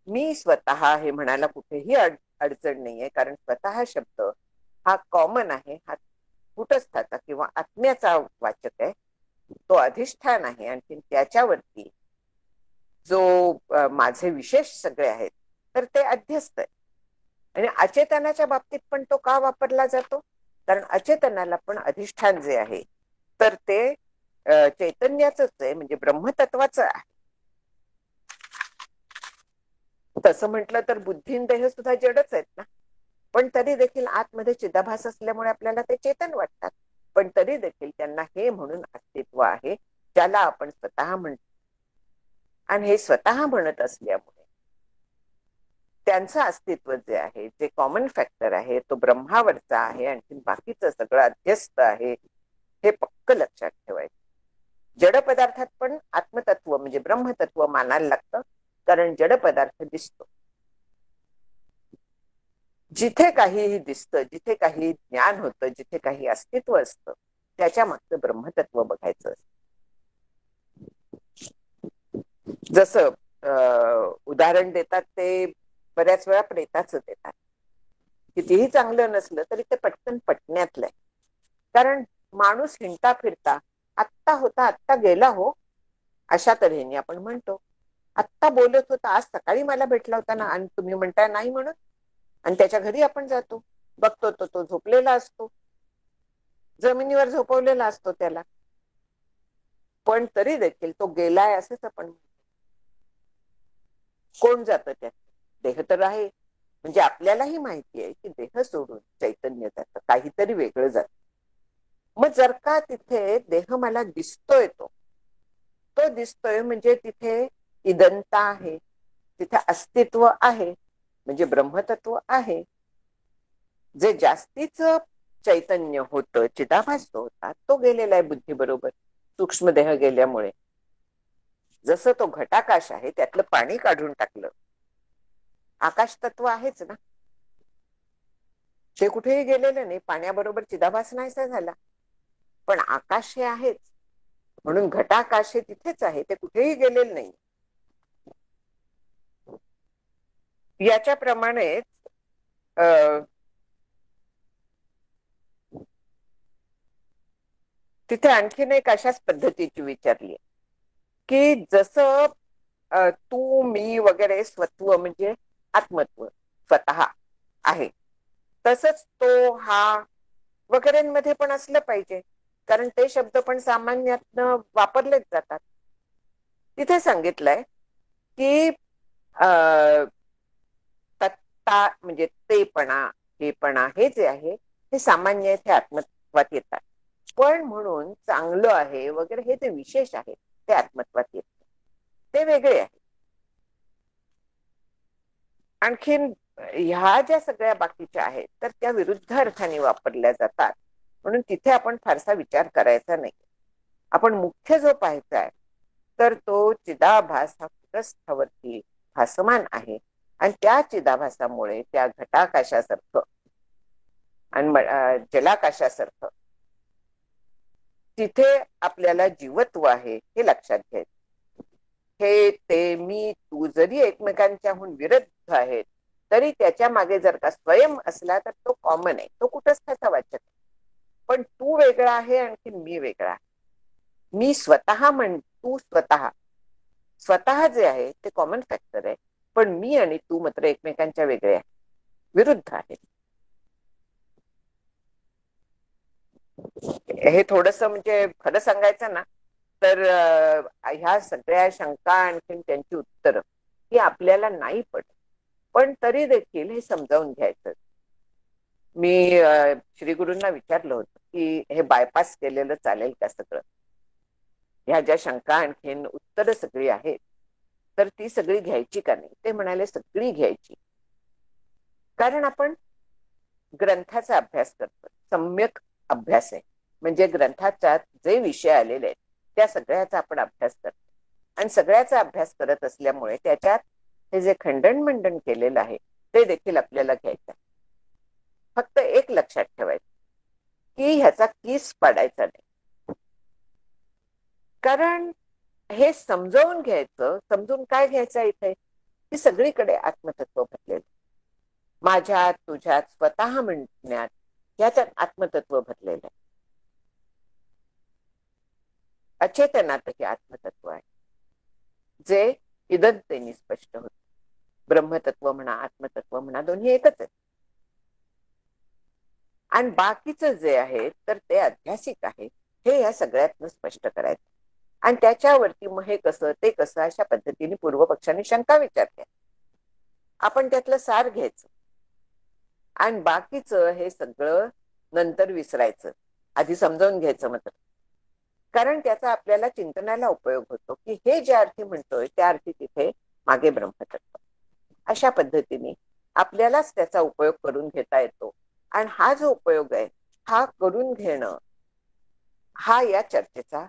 Speaker 1: मी स्वतः हे म्हणायला कुठेही अडचण नाहीये, कारण स्वतः शब्द हा कॉमन आहे, हा कुटस्थाचा किंवा आत्म्याचा वाचक आहे, तो अधिष्ठान आहे. आणखी त्याच्यावरती जो माझे विशेष सगळे आहेत तर ते अध्यस्त आहे. आणि अचेतनाच्या बाबतीत पण तो का वापरला जातो? कारण अचेतनाला पण अधिष्ठान जे आहे तर ते चैतन्याच आहे, म्हणजे ब्रह्मतत्वाचं आहे. तसं म्हटलं तर बुद्धी देह सुद्धा जडच आहेत ना, पण तरी देखील आतमध्ये चिदाभास असल्यामुळे आपल्याला ते चेतन वाटतात. पण तरी देखील त्यांना हे म्हणून अस्तित्व आहे ज्याला आपण स्वतः म्हणतो. आणि हे स्वतः म्हणत असल्यामुळे त्यांचं अस्तित्व जे आहे, जे कॉमन फॅक्टर आहे, तो ब्रह्मावरचा आहे. आणखी बाकीचं सगळं अध्यस्त आहे, हे पक्क लक्षात ठेवायचं. जड पदार्थात पण आत्मतत्व म्हणजे ब्रह्मतत्व मानायला लागतं, कारण जड पदार्थ दिसतो. जिथे काहीही दिसतं, जिथे काही ज्ञान होतं, जिथे काही अस्तित्व असतं, त्याच्या मागचं ब्रह्मतत्व बघायचं असतं. जसं उदाहरण देतात ते बऱ्याच वेळा प्रेताचं देतात. कितीही चांगलं नसलं तरी ते पटकन पटण्यातलं आहे. कारण माणूस हिंडता फिरता आत्ता होता आत्ता गेला हो, अशा तऱ्हेने आपण म्हणतो. आत्ता बोलत होता, आज सकाळी मला भेटला होता ना, आणि तुम्ही म्हणताय नाही म्हणून. आणि त्याच्या घरी आपण जातो, बघतो तो झोपलेला असतो, जमिनीवर झोपवलेला असतो त्याला, पण तरी देखील तो गेलाय असंच आपण. कोण जातं त्यात? देह तर आहे. म्हणजे आपल्यालाही माहिती आहे की देह सोडून चैतन्य जातं, काहीतरी वेगळं जातं. मग जर का तिथे देह मला दिसतोय, तो दिसतोय म्हणजे तिथे इदंता आहे, तिथे अस्तित्व आहे, म्हणजे ब्रह्मतत्व आहे. जे जास्तीच चैतन्य होतं, चिदाभास होता, तो गेलेला आहे बुद्धी बरोबर, सूक्ष्म देह गेल्यामुळे. जसं तो घटाकाश आहे, त्यातलं पाणी काढून टाकलं, आकाश तत्व आहेच ना, ते कुठेही गेलेलं नाही. पाण्याबरोबर चिदाभास नाहीसा झाला, पण आकाश हे आहेच. म्हणून घटाकाश हे तिथेच आहे, ते कुठेही गेलेलं नाही. याच्याप्रमाणेच तिथे आणखीन एक अशाच पद्धतीची विचारली की जसं तू मी वगैरे स्वत्व म्हणजे आत्मत्व स्वतः आहे, तसंच तो हा वगैरेंमध्ये पण असलं पाहिजे, कारण ते शब्द पण सामान्यातनं वापरलेच जातात. तिथे सांगितलंय की तत्ता म्हणजे तेपणा, हेपणा, हे जे आहे हे सामान्य आहे, ते आत्मत्वात येतात. पण म्हणून चांगलं आहे वगैरे हे ते विशेष आहे, ते आत्मत्वात येत, ते वेगळे आहे. आणखीन ह्या ज्या सगळ्या बाकीच्या आहेत तर त्या विरुद्ध अर्थाने वापरल्या जातात. म्हणून तिथे आपण फारसा विचार करायचा नाही. आपण मुख्य जो पाहायचा आहे तर तो चिदाभास हा कुटस्थावरती भासमान आहे आणि त्या चिदाभासामुळे त्या घटाकाशासारखं आणि जलाकाशासारखं तिथे आपल्याला जीवत्व आहे हे लक्षात घ्यायचं. हे ते मी तू जरी एकमेकांच्याहून विरुद्ध आहेत तरी त्याच्या मागे जर का स्वयं असला तर तो कॉमन आहे, तो कुटस्थाचा वाचक आहे. पण तू वेगळा आहे आणखी मी वेगळा आहे. मी स्वतः तू स्वतः स्वतः जे आहे ते कॉमन फॅक्टर आहे, पण मी आणि तू मात्र एकमेकांच्या वेगळे आहे, विरुद्ध आहेत. हे थोडस म्हणजे खरं सांगायचं ना तर ह्या सगळ्या शंका आणखीन त्यांची उत्तरं ही आपल्याला नाही पडत, पण तरी देखील हे समजावून घ्यायचं. मी श्री गुरूंना विचारलं होतं की हे बायपास केलेलं चालेल का सगळं, ह्या ज्या शंका आणखीन उत्तरं सगळी आहेत तर ती सगळी घ्यायची का नाही. ते म्हणाले सगळी घ्यायची, कारण आपण ग्रंथाचा अभ्यास करतो, सम्यक अभ्यास आहे. म्हणजे ग्रंथाच्या जे विषय आलेले आहेत त्या सगळ्याचा आपण अभ्यास करतो आणि सगळ्याचा अभ्यास करत असल्यामुळे त्याच्यात हे जे खंडन मंडन केलेलं आहे ते देखील आपल्याला घ्यायचं आहे. फक्त एक लक्षात ठेवायचं की ह्याचा कीस पाडायचा नाही, कारण हे समजावून घ्यायचं. समजून काय घ्यायचं इथे की सगळीकडे आत्मतत्व भरलेलं, माझ्यात तुझ्यात स्वतः म्हणण्यात ह्याच्यात आत्मतत्व भरलेलं आहे. अचेतनात हे आत्मतत्व आहे जे इदंतेनी स्पष्ट होत. ब्रह्मतत्व म्हणा आत्मतत्व म्हणा दोन्ही एकच आहे. आणि बाकीचं जे आहे तर ते अध्यासिक आहे, हे या सगळ्यातनं स्पष्ट करायचं. आणि त्याच्यावरती मग हे कसं ते कसं अशा पद्धतीने पूर्वपक्षाने शंका विचारल्या. आपण त्यातलं सार घ्यायचं आणि बाकीचं हे सगळं नंतर विसरायचं, आधी समजावून घ्यायचं मात्र. कारण त्याचा आपल्याला चिंतनाला उपयोग होतो की हे ज्या अर्थी म्हणतोय त्या अर्थी तिथे मागे ब्रह्मतत्व. अशा पद्धतीने आपल्यालाच त्याचा उपयोग करून घेता येतो. आणि हा जो उपयोग आहे हा करून घेणं हा या चर्चेचा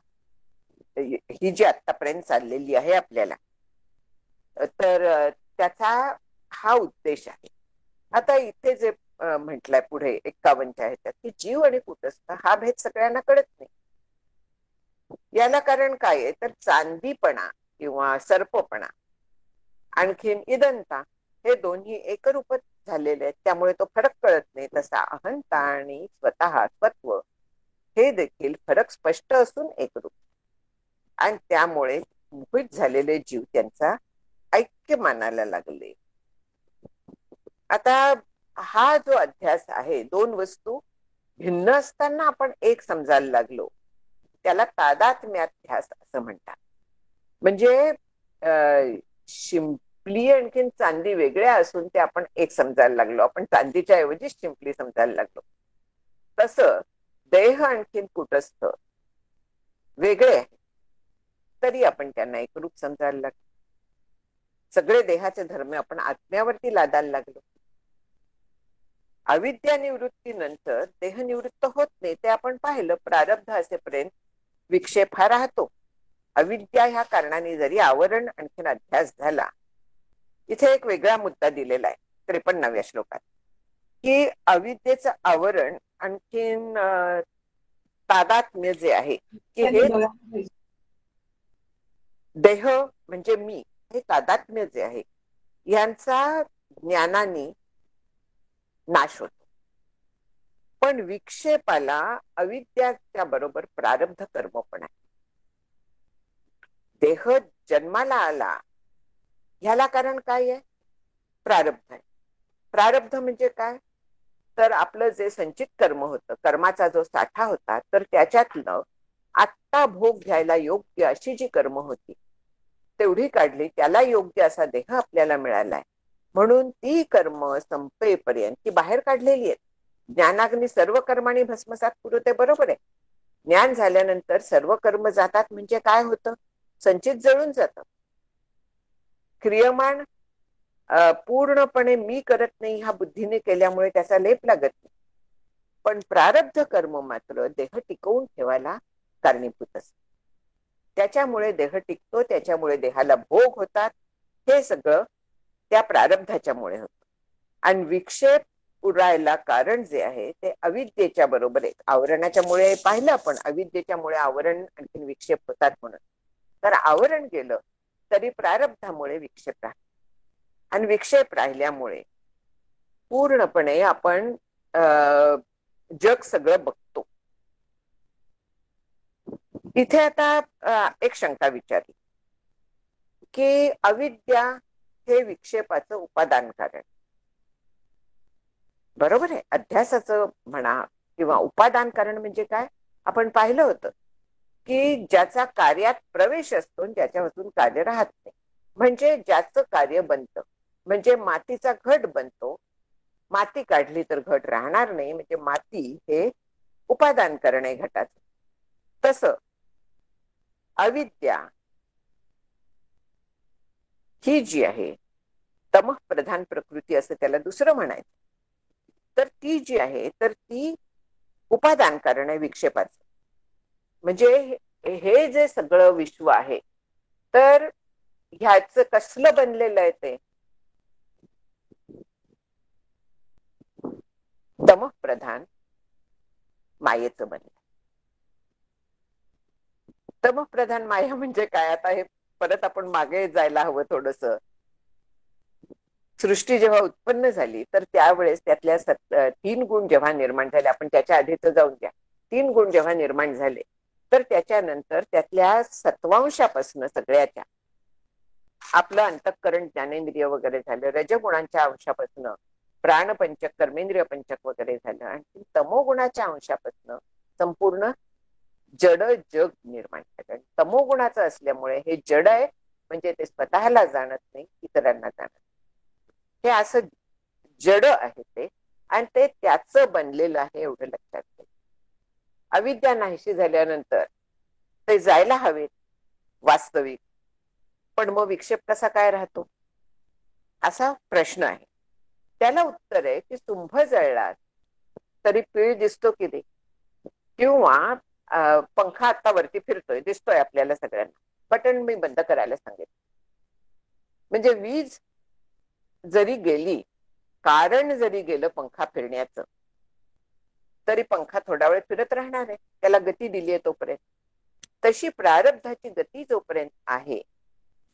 Speaker 1: ही जी आतापर्यंत चाललेली आहे आपल्याला तर त्याचा हा उद्देश आहे. आता इथे जे म्हटलंय पुढे 51च्या ह्याच्यात की जीव आणि कुटस्थ हा भेद सगळ्यांना कळत नाही. याला कारण काय आहे तर चांदीपणा किंवा सर्पपणा आणखीन इदंता हे दोन्ही एकरूपच झालेले आहेत, त्यामुळे तो फरक कळत नाही. तसा अहंता आणि स्वतः स्वत्व हे देखील फरक स्पष्ट असून एकरूप, आणि त्यामुळे मोहित झालेले जीव त्यांचा ऐक्य मानायला लागले. आता हा जो अध्यास आहे दोन वस्तू भिन्न असताना आपण एक समजायला लागलो त्याला तादात्म्याध्यास असं म्हणतात. म्हणजे शिंपली आणखीन चांदी वेगळ्या असून ते आपण एक समजायला लागलो, आपण चांदीच्या ऐवजी शिंपली समजायला लागलो. तसं देह आणखीन कुटस्थ वेगळे आहे तरी आपण त्यांना एकरूप समजायला लागलो. सगळे देहाचे धर्म आपण आत्म्यावरती लादायला लागलो. अविद्या निवृत्तीनंतर देह निवृत्त होत नाही, ते आपण पाहिलं. प्रारब्ध असेपर्यंत विक्षेप हा राहतो. अविद्या ह्या कारणाने जरी आवरण आणखीन अध्यास झाला. इथे एक वेगळा मुद्दा दिलेला आहे 53व्या श्लोकात की अविद्येचं आवरण आणखीन तादात्म्य जे आहे की हे देह म्हणजे मी हे तादात्म्य जे आहे यांचा ज्ञानाने नाश होतो. पण विक्षेपाला अविद्याच्या बरोबर प्रारब्ध कर्म पण आहे. देह जन्माला आला ह्याला कारण काय आहे? प्रारब्ध आहे. प्रारब्ध म्हणजे काय तर आपलं जे संचित कर्म होतं, कर्माचा जो साठा होता, तर त्याच्यातलं आत्ता भोग घ्यायला योग्य अशी जी कर्म होती तेवढी काढली, त्याला योग्य असा देह आपल्याला मिळालाय. म्हणून ती कर्म संपेपर्यंत ती बाहेर काढलेली आहेत. ज्ञानाग्नी सर्व कर्माने भस्मसात पुरवते, बरोबर आहे. ज्ञान झाल्यानंतर सर्व कर्म जातात म्हणजे काय होतं? संचित जळून जातं. क्रियमान पूर्णपणे मी करत नाही ह्या बुद्धीने केल्यामुळे त्याचा लेप लागत नाही. पण प्रारब्ध कर्म मात्र देह टिकवून ठेवायला कारणीभूत असते. त्याच्यामुळे देह टिकतो, त्याच्यामुळे देहाला भोग होतात. हे सगळं त्या प्रारब्धाच्यामुळे होतं. आणि विक्षेप उरायला कारण जे आहे ते अविद्येच्या बरोबर आहे. आवरणाच्यामुळे पाहिलं आपण, अविद्येच्यामुळे आवरण आणखी विक्षेप होतात म्हणून. तर आवरण गेलं तरी प्रारब्धामुळे विक्षेप राहतो. आणि विक्षेप राहिल्यामुळे पूर्णपणे आपण जग सगळं बघतो. इथे आता एक शंका विचारली की अविद्या हे विक्षेपाचं उपादान कारण. बरोबर आहे. अध्यासाचं म्हणा किंवा उपादान कारण म्हणजे काय, आपण पाहिलं होतं की ज्याचा कार्यात प्रवेश असतो ज्याच्यापासून कार्य राहत नाही. म्हणजे ज्याचं कार्य बनतं, म्हणजे मातीचा घट बनतो, माती काढली तर घट राहणार नाही, म्हणजे माती हे उपादान कारण आहे घटाचं. तसं अविद्या ही जी आहे तमः प्रधान प्रकृती असं त्याला दुसरं म्हणायचं, तर ती जी आहे तर ती उपादान कारण आहे विक्षेपाचं. म्हणजे हे जे सगळं विश्व आहे तर ह्याचं कसलं बनलेलं आहे ते तमः प्रधान मायेचं बनलं. तमः प्रधान माया म्हणजे काय, आता हे परत आपण मागे जायला हवं थोडस. सृष्टी जेव्हा उत्पन्न झाली तर त्यावेळेस त्यातल्या 3 गुण जेव्हा निर्माण झाले, आपण त्याच्या आधीच जाऊन द्या, 3 गुण जेव्हा निर्माण झाले तर त्याच्यानंतर त्यातल्या सत्वांशापासून सगळ्याच्या आपलं अंतःकरण ज्ञानेंद्रिय वगैरे झालं, रजगुणांच्या अंशापासून प्राणपंचक कर्मेंद्रिय पंचक वगैरे झालं, आणि तमोगुणाच्या अंशापासून संपूर्ण जड जग निर्माण झालं. तमोगुणाचं असल्यामुळे हे जड आहे, म्हणजे ते स्वतःला जाणत नाही, इतरांना जाणत. हे असं जड आहे ते, आणि ते त्याचं बनलेलं आहे एवढं लक्षात घ्या. अविद्या नाहीशी झाल्यानंतर ते जायला हवेत वास्तविक, पण मग विक्षेप कसा काय राहतो असा प्रश्न आहे. त्याला उत्तर आहे की सुंभ जळला तरी पीळ दिसतो की नाही, किंवा पंखा आता वरती फिरतोय दिसतोय आपल्याला सगळ्यांना, बटन मी बंद करायला सांगेल. म्हणजे वीज जरी गेली, कारण जरी गेलं पंखा फिरण्याचं, तरी पंखा थोडा वेळ फिरत राहणार आहे, त्याला गती दिली आहे तोपर्यंत. तशी प्रारब्धाची गती जोपर्यंत आहे,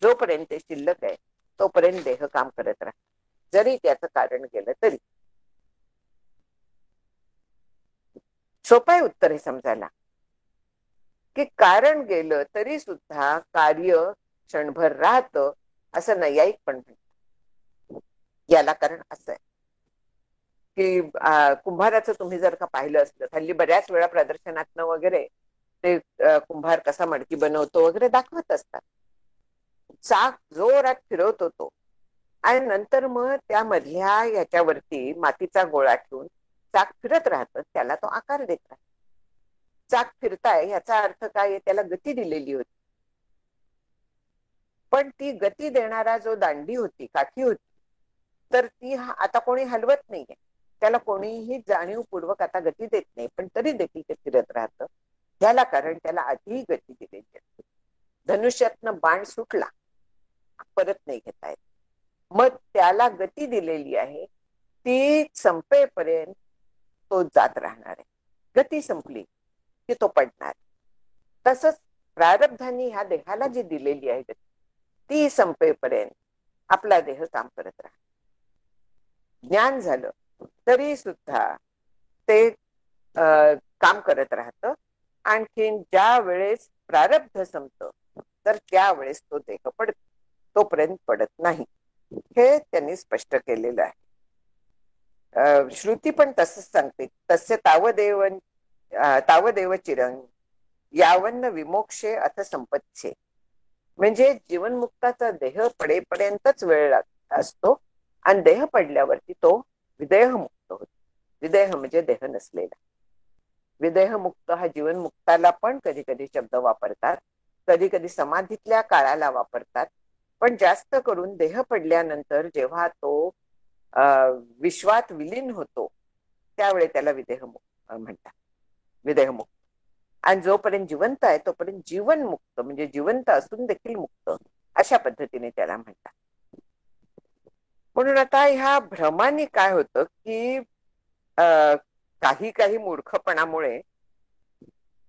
Speaker 1: जोपर्यंत ते शिल्लक आहे तोपर्यंत देह काम करत राहत, जरी त्याचं कारण गेलं तरी. सोपं उत्तर हे समजायला की कारण गेलं तरी सुद्धा कार्य क्षणभर राहतं, असं नैयायिक पण म्हणतात. याला कारण असं आहे की कुंभाराचं तुम्ही जर का पाहिलं असलं, हल्ली बऱ्याच वेळा प्रदर्शनातनं वगैरे ते कुंभार कसा मडकी बनवतो वगैरे दाखवत असतात. चाक जोरात फिरवतो तो, आणि नंतर मग त्यामधल्या याच्यावरती मातीचा गोळा ठेवून चाक फिरत राहतं, त्याला तो आकार देत राहतो. चाक फिरताय याचा अर्थ काय, त्याला गती दिलेली होती, पण ती गती देणारा जो दांडी होती, काठी होती, तर ती आता कोणी हलवत नाहीये, त्याला कोणीही जाणीवपूर्वक आता गती देत नाही, पण तरी देखील ते फिरत राहतं. याला कारण त्याला आधी गती दिलेली असते. धनुष्यातनं बाण सुटला, परत नाही घेता येत, मग त्याला गती दिलेली आहे, ती संपेपर्यंत तो जात राहणार आहे. गती संपली की तो पडणार. तसंच प्रारब्धांनी ह्या देहाला जी दिलेली आहे गती, ती संपेपर्यंत आपला देह काम करत राहणार. ज्ञान झालं तरी सुद्धा ते काम करत राहतं. आणखीन ज्या वेळेस प्रारब्ध संपतं तर त्यावेळेस तो देह पडतो, तोपर्यंत पडत नाही. हे त्यांनी स्पष्ट केलेलं आहे. श्रुती पण तसंच सांगते, तस्य तावदेव चिरंग यावन्न विमोक्षे अथ संपत्से. म्हणजे जीवनमुक्ताचा देह पडेपर्यंतच वेळ असतो, आणि देह पडल्यावरती तो विदेहमुक्त होतो. विदेह म्हणजे देह नसलेला. विदेहमुक्त हा जीवनमुक्ताला पण कधी कधी शब्द वापरतात, कधी कधी समाधीतल्या काळाला वापरतात, पण जास्त करून देह पडल्यानंतर जेव्हा तो विश्वात विलीन होतो त्यावेळी त्याला विदेहमुक्त. म्हणतात, विदेहमुक्त. आणि जोपर्यंत जिवंत आहे तोपर्यंत जीवन मुक्त, म्हणजे जिवंत असून देखील मुक्त, अशा पद्धतीने त्याला म्हणतात. म्हणून आता ह्या भ्रमाने काय होतं की काही काही मूर्खपणामुळे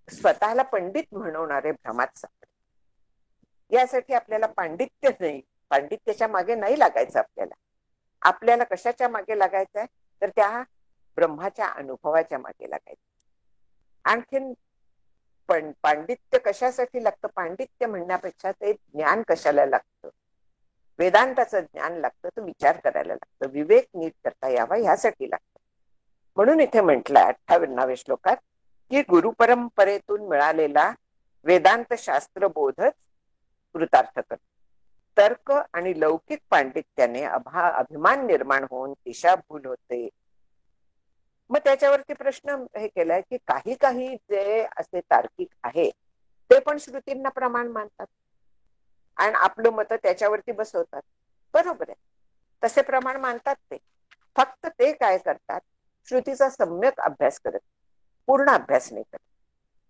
Speaker 1: स्वतःला पंडित म्हणवणारे भ्रमात सापडतात. यासाठी आपल्याला पांडित्य नाही, पांडित्याच्या मागे नाही लागायचं आपल्याला. आपल्याला कशाच्या मागे लागायचंय, तर त्या ब्रह्माच्या अनुभवाच्या मागे लागायचं. आणखीन पण पांडित्य कशासाठी लागतं, पांडित्य म्हणण्यापेक्षा ते ज्ञान कशाला लागतं, वेदांताचं ज्ञान लागतं, तर विचार करायला लागतं, विवेक नीट करता यावा यासाठी लागतं. म्हणून इथे म्हटलंय 58व्या श्लोकात की गुरुपरंपरेतून मिळालेला वेदांत शास्त्र बोधच कृतार्थ करतो. तर्क आणि लौकिक पांडित्याने अभिमान निर्माण होऊन दिशाभूल होते. मग त्याच्यावरती प्रश्न हे केलाय की काही काही जे असे तार्किक आहे ते पण श्रुतींना प्रमाण मानतात आणि आपलं मत त्याच्यावरती बसवतात. बरोबर आहे, तसे प्रमाण मानतात ते. फक्त ते काय करतात, श्रुतीचा सम्यक अभ्यास करत, पूर्ण अभ्यास नाही करत.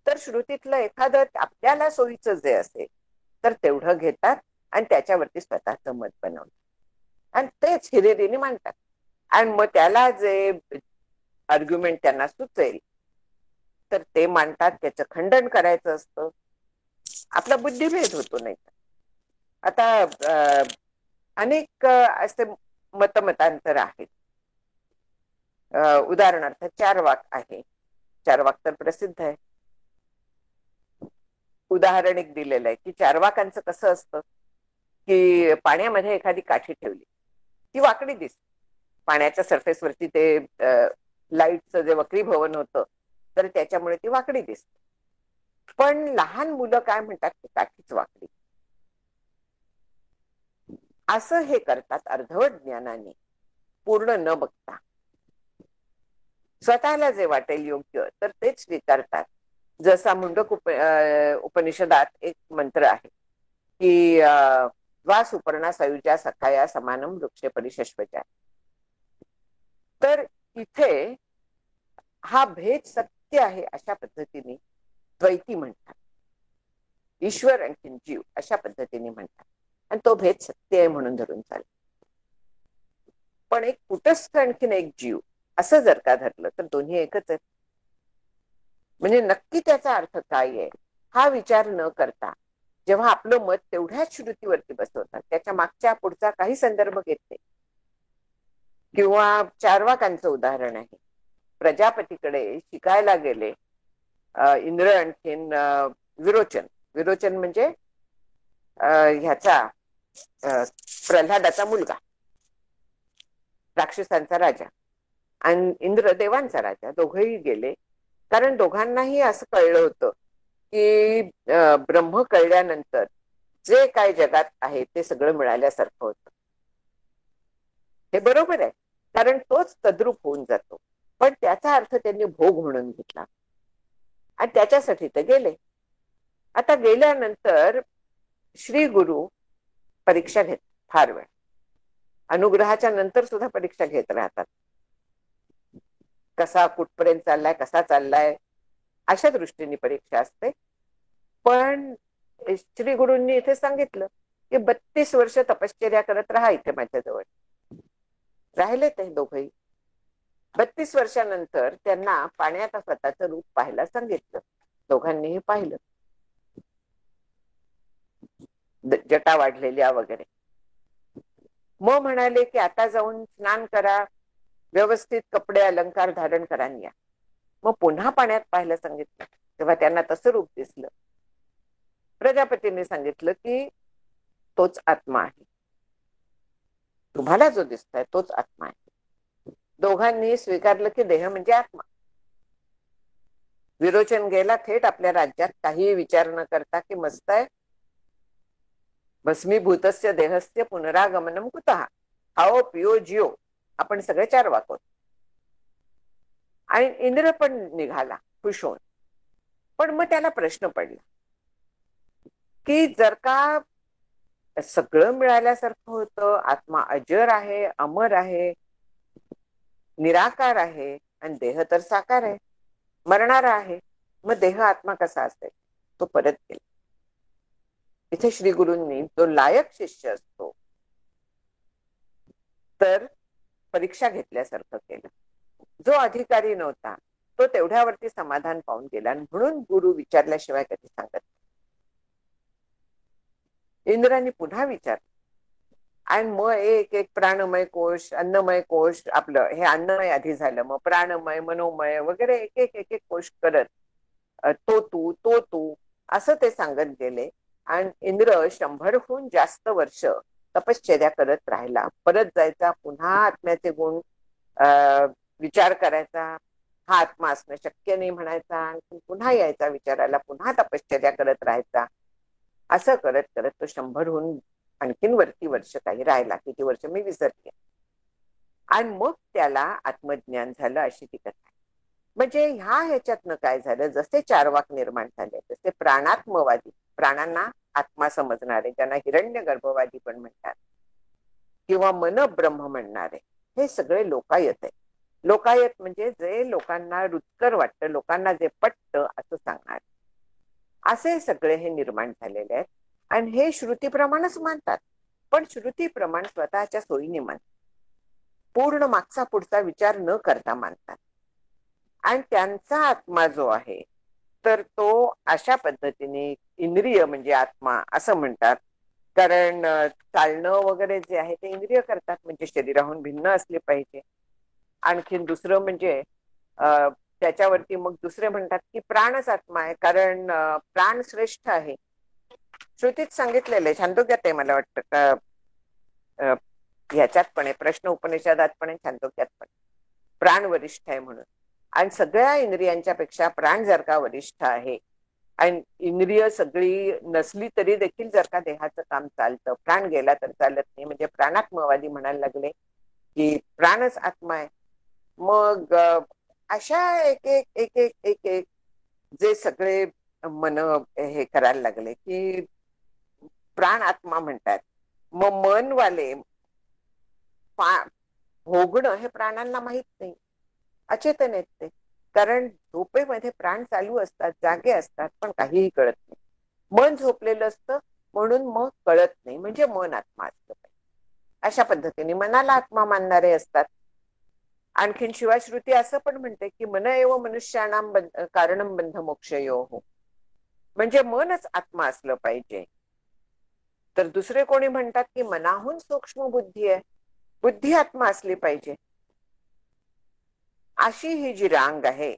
Speaker 1: तर श्रुतीतलं एखादं आपल्याला सोयीचं जे असेल तर तेवढं घेतात आणि त्याच्यावरती स्वतःचं मत बनवतात आणि तेच हिरिरीने मांडतात. आणि मग त्याला जे आर्ग्युमेंट त्यांना सुचेल तर ते मांडतात, त्याचं खंडन करायचं असतं. आपला बुद्धिभेद होतो. नाही आता अनेक असे मतमतांतर आहेत. उदाहरणार्थ चारवाक आहे. चारवाक तर प्रसिद्ध आहे. उदाहरण एक दिलेलं आहे की चारवाकांचं कसं असतं की पाण्यामध्ये एखादी काठी ठेवली, ती वाकडी दिसते. पाण्याच्या सरफेसवरती ते लाईटचं जे वक्रीभवन होतं तर त्याच्यामुळे ती वाकडी दिसते. पण लहान मुलं काय म्हणतात, की काठीच वाकडी. असं हे करतात अर्धवट ज्ञानाने, पूर्ण न बघता. स्वतःला जे वाटेल योग्य तर तेच स्वीकारतात. जसा मुंडक उपनिषदात एक मंत्र आहे की वा सुपर्णा सयुजा सखाया समानम वृक्ष परिशश्वजा. तर इथे हा भेद सत्य आहे अशा पद्धतीने द्वैती म्हणतात. ईश्वर आणखीन जीव अशा पद्धतीने म्हणतात आणि तो भेद सत्य आहे म्हणून धरून चालतो. पण एक कुटस्थ आणखीन एक जीव असं जर का धरलं तर दोन्ही एकच आहेत. म्हणजे नक्की त्याचा अर्थ काय आहे हा विचार न करता जेव्हा आपलं मत तेवढ्याच श्रुतीवरती बसवतात, त्याच्या मागच्या पुढचा काही संदर्भ घेत नाही. किंवा चारवाकांचं उदाहरण आहे. प्रजापतीकडे शिकायला गेले इंद्र आणखीन विरोचन. विरोचन म्हणजे ह्याचा प्रल्हादाचा मुलगा, राक्षसांचा राजा, आणि इंद्र देवांचा राजा. दोघंही गेले कारण दोघांनाही असं कळलं होतं की ब्रह्म कळल्यानंतर जे काय जगात आहे ते सगळं मिळाल्यासारखं होतं. हे बरोबर आहे, कारण तोच तद्रूप होऊन जातो. पण त्याचा अर्थ त्यांनी भोग म्हणून घेतला आणि त्याच्यासाठी ते गेले. आता गेल्यानंतर श्री गुरु परीक्षा घेत फार वेळ, अनुग्रहाच्या नंतर सुद्धा परीक्षा घेत राहतात. कसा कुठपर्यंत चाललाय, कसा चाललाय, अशा दृष्टीने परीक्षा असते. पण श्री गुरूंनी इथे सांगितलं की 32 वर्ष तपश्चर्या करत राहा इथे माझ्याजवळ. राहिले ते दोघही. 32 वर्षानंतर त्यांना पाण्यात स्वतःचं रूप पाहायला सांगितलं. दोघांनीही पाहिलं, जटा वाढलेल्या वगैरे. मग म्हणाले की आता जाऊन स्नान करा, व्यवस्थित कपडे अलंकार धारण करा या. मग पुन्हा पाण्यात पाहायला सांगितलं, तेव्हा त्यांना तसं रूप दिसलं. प्रजापतींनी सांगितलं की तोच आत्मा आहे, तुम्हाला जो दिसतोय तोच आत्मा आहे. दोघांनी स्वीकारलं की देह म्हणजे आत्मा. विरोचन गेला थेट आपल्या राज्यात, काही विचार न करता की मस्त आहे, भस्मीभूतस्य देहस्य पुनरागमनम कुतः, खाओ पिओ जिओ, आपण सगळे चार वाकवतो. आणि इंद्र पण निघाला खुश होऊन. पण मग त्याला प्रश्न पडला की जर का सगळं मिळाल्यासारखं होतं, आत्मा अजर आहे, अमर आहे, निराकार आहे आणि देह तर साकार आहे, मरणारा आहे. मग देह आत्मा कसा असेल? तो परत गेला. इथे श्री गुरूंनी जो लायक शिष्य असतो तर परीक्षा घेतल्यासारखं केलं. जो अधिकारी नव्हता तो तेवढ्यावरती समाधान पाहून गेला, म्हणून गुरु विचारल्याशिवाय कधी सांगत. इंद्राने पुन्हा विचार, आणि मग एक एक प्राणमय कोश, अन्नमय कोश, आपलं हे अन्नमय आधी झालं, मग प्राणमय, मनोमय वगैरे एक एक एक एक कोश करत तो तू असं ते सांगत गेले. आणि इंद्र 100हून जास्त वर्ष तपश्चर्या करत राहिला. परत जायचा, पुन्हा आत्म्याचे गुण विचार करायचा, हा आत्मा असणं शक्य नाही म्हणायचा, आणि पुन्हा यायचा विचारायला, पुन्हा तपश्चर्या करत राहायचा. असं करत करत तो 100हून आणखीन वरती वर्ष काही राहिला. किती वर्ष मी विसरते. आणि मग त्याला आत्मज्ञान झालं, अशी ती कथा. म्हणजे ह्याच्यातनं काय झालं, जसे चारवाक निर्माण झाले, तसे प्राणात्मवादी, प्राणांना आत्मा समजणारे, ज्यांना हिरण्य गर्भवादी पण म्हणतात, किंवा मन ब्रह्म म्हणणारे, हे सगळे लोकायत आहे. लोकायत म्हणजे जे लोकांना रुचकर वाटतं, लोकांना जे पटतं असं सांगणार, असे सगळे हे निर्माण झालेले आहेत. आणि हे श्रुतीप्रमाणच मानतात, पण श्रुतीप्रमाण स्वतःच्या सोयीने मानतात, पूर्ण मागचा पुढचा विचार न करता मानतात. आणि त्यांचा आत्मा जो आहे तर तो अशा पद्धतीने, इंद्रिय म्हणजे आत्मा असं म्हणतात, कारण चालणं वगैरे जे आहे ते इंद्रिय करतात, म्हणजे शरीराहून भिन्न असले पाहिजे. आणखीन दुसरं म्हणजे त्याच्यावरती मग दुसरे म्हणतात की प्राणच आत्मा आहे, कारण प्राण श्रेष्ठ आहे. श्रुतीत सांगितलेलं आहे, छांदोग्यात आहे मला वाटतं का, ह्याच्यात पण आहे, प्रश्न उपनिषदात पण आहे, छांदोग्यात पण, प्राण वरिष्ठ आहे म्हणून. आणि सगळ्या इंद्रियांच्या पेक्षा प्राण जर का वरिष्ठ आहे, आणि इंद्रिय सगळी नसली तरी देखील जर का देहाचं काम चालतं, प्राण गेला तर चालत नाही, म्हणजे प्राणात्मवादी म्हणायला लागले की प्राणच आत्मा आहे. मग अशा एक एक एक एक एक एक जे सगळे मन हे करायला लागले की प्राण आत्मा म्हणतात. मग मनवाले भोगणं हे प्राणांना माहित नाही, अचेतन आहेत ते, कारण झोपेमध्ये प्राण चालू असतात, जागे असतात, पण काहीही कळत नाही. मन झोपलेलं असतं म्हणून मग कळत नाही, म्हणजे मन आत्मा असतं. अशा पद्धतीने मनाला आत्मा मानणारे असतात. आणखीन शिवाश्रुती असं पण म्हणते की मन एव मनुष्याणाम कारणम बंध मोक्षयो, म्हणजे मनच आत्मा असलं पाहिजे. तर दुसरे कोणी म्हणतात की मनाहून सूक्ष्म बुद्धी आहे, बुद्धी आत्मा असली पाहिजे. अशी ही जी रांग आहे,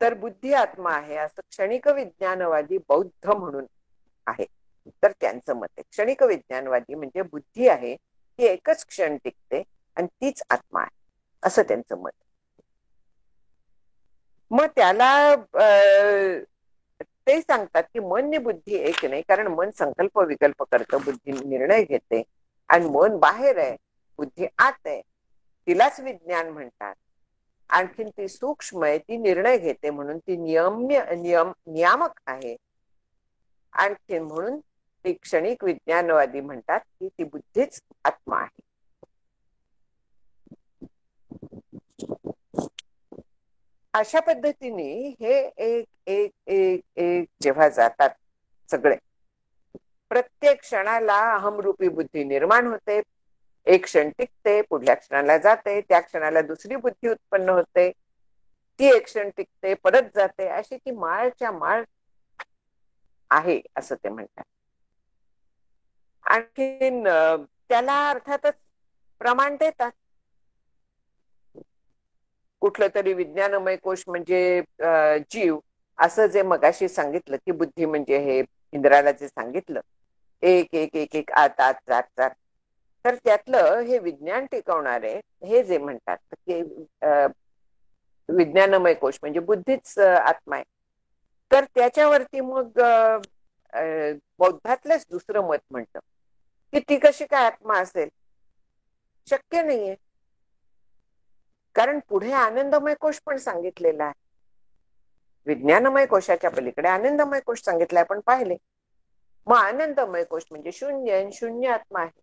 Speaker 1: तर बुद्धी आत्मा आहे असं क्षणिक विज्ञानवादी बौद्ध म्हणून आहे. तर त्यांचं मत आहे क्षणिक विज्ञानवादी म्हणजे बुद्धी आहे ही एकच क्षण टिकते आणि तीच आत्मा आहे, असं त्यांचं मत. मग त्याला ते सांगतात की मन आणि बुद्धी एक नाही, कारण मन संकल्प विकल्प करतं, बुद्धी निर्णय घेते, आणि मन बाहेर आहे, बुद्धी आत आहे, तिलाच विज्ञान म्हणतात. आणखीन ती सूक्ष्म आहे, ती निर्णय घेते म्हणून ती नियामक आहे. आणखीन म्हणून ती क्षणिक विज्ञानवादी म्हणतात की ती बुद्धीच आत्मा आहे. अशा पद्धतीने हे एक एक एक एक जेव्हा जातात सगळे, प्रत्येक क्षणाला अहमरूपी बुद्धी निर्माण होते, एक क्षण टिकते, पुढल्या क्षणाला जाते, त्या क्षणाला दुसरी बुद्धी उत्पन्न होते, ती एक क्षण टिकते, परत जाते, अशी ती माळच्या माळ आहे असं ते म्हणतात. आणखीन त्याला अर्थातच प्रमाण देतात. कुठलं तरी विज्ञानमय कोश म्हणजे जीव, असं जे मगाशी सांगितलं की बुद्धी म्हणजे हे इंद्राला जे सांगितलं एक एक एक एक आत आत जात जात, तर त्यातलं हे विज्ञान टिकवणारे हे जे म्हणतात की विज्ञानमय कोश म्हणजे बुद्धीच आत्मा आहे, तर त्याच्यावरती मग बौद्धातलंच दुसरं मत म्हणतं की ती कशी काय आत्मा असेल, शक्य नाहीये, कारण पुढे आनंदमय कोश पण सांगितलेला आहे. विज्ञानमय कोशाच्या पलीकडे आनंदमय कोश सांगितलाय, पण पाहिले. मग आनंदमय कोश म्हणजे शून्य, शून्य आत्मा आहे.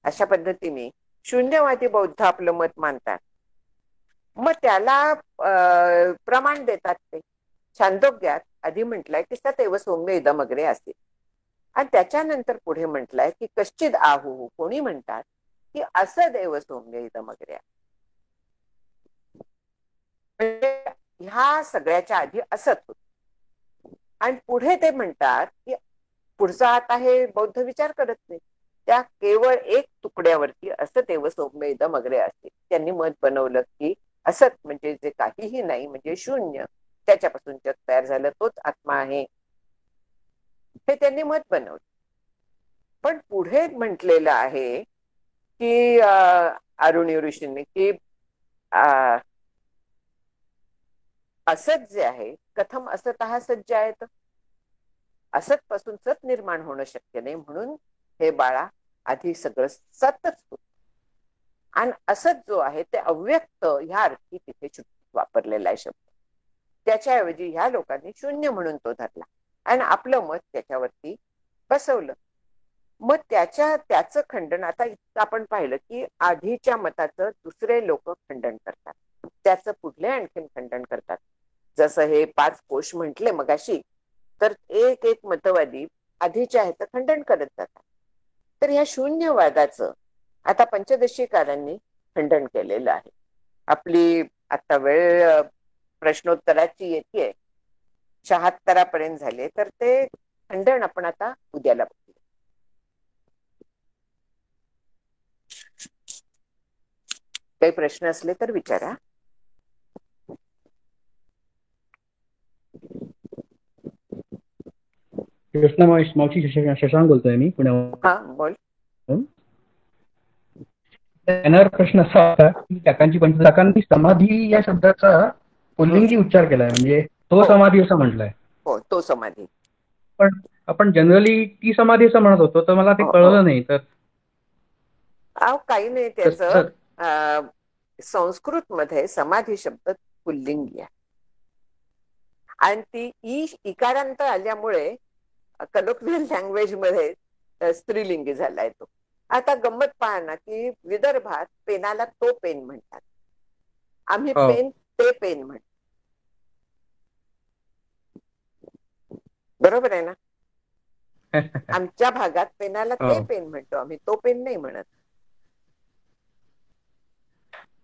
Speaker 1: अशा पद्धतीने शून्यवादी बौद्ध आपलं मत मानतात. मग त्याला प्रमाण देतात ते. छांदोग्यात आधी म्हटलंय की सदैव सौम्य इदमग्रे असेल, आणि त्याच्यानंतर पुढे म्हटलंय की कश्चिद आहू, कोणी म्हणतात की असदैव सौम्य इदमग्रे. म्हणजे ह्या सगळ्याच्या आधी असत होत. आणि पुढे ते म्हणतात की पुढचा आता हे बौद्ध विचार करत नाही, त्या केवळ एक तुकड्यावरती असं तेव सौम्य इदम अग्रे असते. त्यांनी मत बनवलं की असत म्हणजे जे काहीही नाही, म्हणजे शून्य, त्याच्यापासून जग तयार झालं, तोच आत्मा आहे, हे त्यांनी मत बनवलं. पण पुढे म्हटलेलं आहे की अरुणी ऋषींनी की असत जे आहे, कथम असत सज्ज आहेत, असत पासून सत निर्माण होणं शक्य नाही, म्हणून हे बाळा आधी सगळं सतच होत. आणि असत जो आहे ते अव्यक्त ह्या अर्थी तिथे वापरलेला आहे शब्द. त्याच्याऐवजी ह्या लोकांनी शून्य म्हणून तो धरला आणि आपलं मत त्याच्यावरती बसवलं. मग त्याचं खंडन आता इतकं आपण पाहिलं की आधीच्या मताचं दुसरे लोक खंडन करतात, त्याचं पुढले आणखीन खंडन करतात. जसं हे 5 कोश म्हटले मगाशी, तर एक एक मतवादी आधीच्या ह्याचं खंडन करत जातात. तर या शून्यवादाचं आता पंचदशीकारांनी खंडन केलेलं आहे. आपली आता वेळ प्रश्नोत्तराची येते, 76 पर्यंत झाले, तर ते खंडन आपण आता उद्याला बघू. काही प्रश्न असले तर विचारा.
Speaker 2: कृष्ण मावशी शशांक बोलतोय मी पुण्यावर.
Speaker 1: हा बोल.
Speaker 2: येणारा प्रश्न असा होता की काकांची काकांनी समाधी या शब्दाचा पुल्लिंगी उच्चार केलाय, म्हणजे तो
Speaker 1: हो
Speaker 2: समाधी असं म्हटलंय.
Speaker 1: हो, तो समाधी.
Speaker 2: पण आपण जनरली ती समाधी असं म्हणत होतो, तर मला ते
Speaker 1: हो हो,
Speaker 2: कळलं नाही. तर
Speaker 1: काही नाही त्याचं.
Speaker 2: कसं?
Speaker 1: संस्कृत मध्ये समाधी शब्द पुल्लिंगी आहे, आणि ती इकारांत आल्यामुळे कलोक्वियल लँग्वेज मध्ये स्त्रीलिंगी झालाय तो. आता गंमत पहा ना की विदर्भात पेनाला तो पेन म्हणतात, आम्ही
Speaker 2: हो.
Speaker 1: पेन ते पेन म्हणतो. बरोबर आहे ना? आमच्या भागात पेनाला ते
Speaker 2: हो,
Speaker 1: पेन म्हणतो आम्ही, तो पेन नाही म्हणत.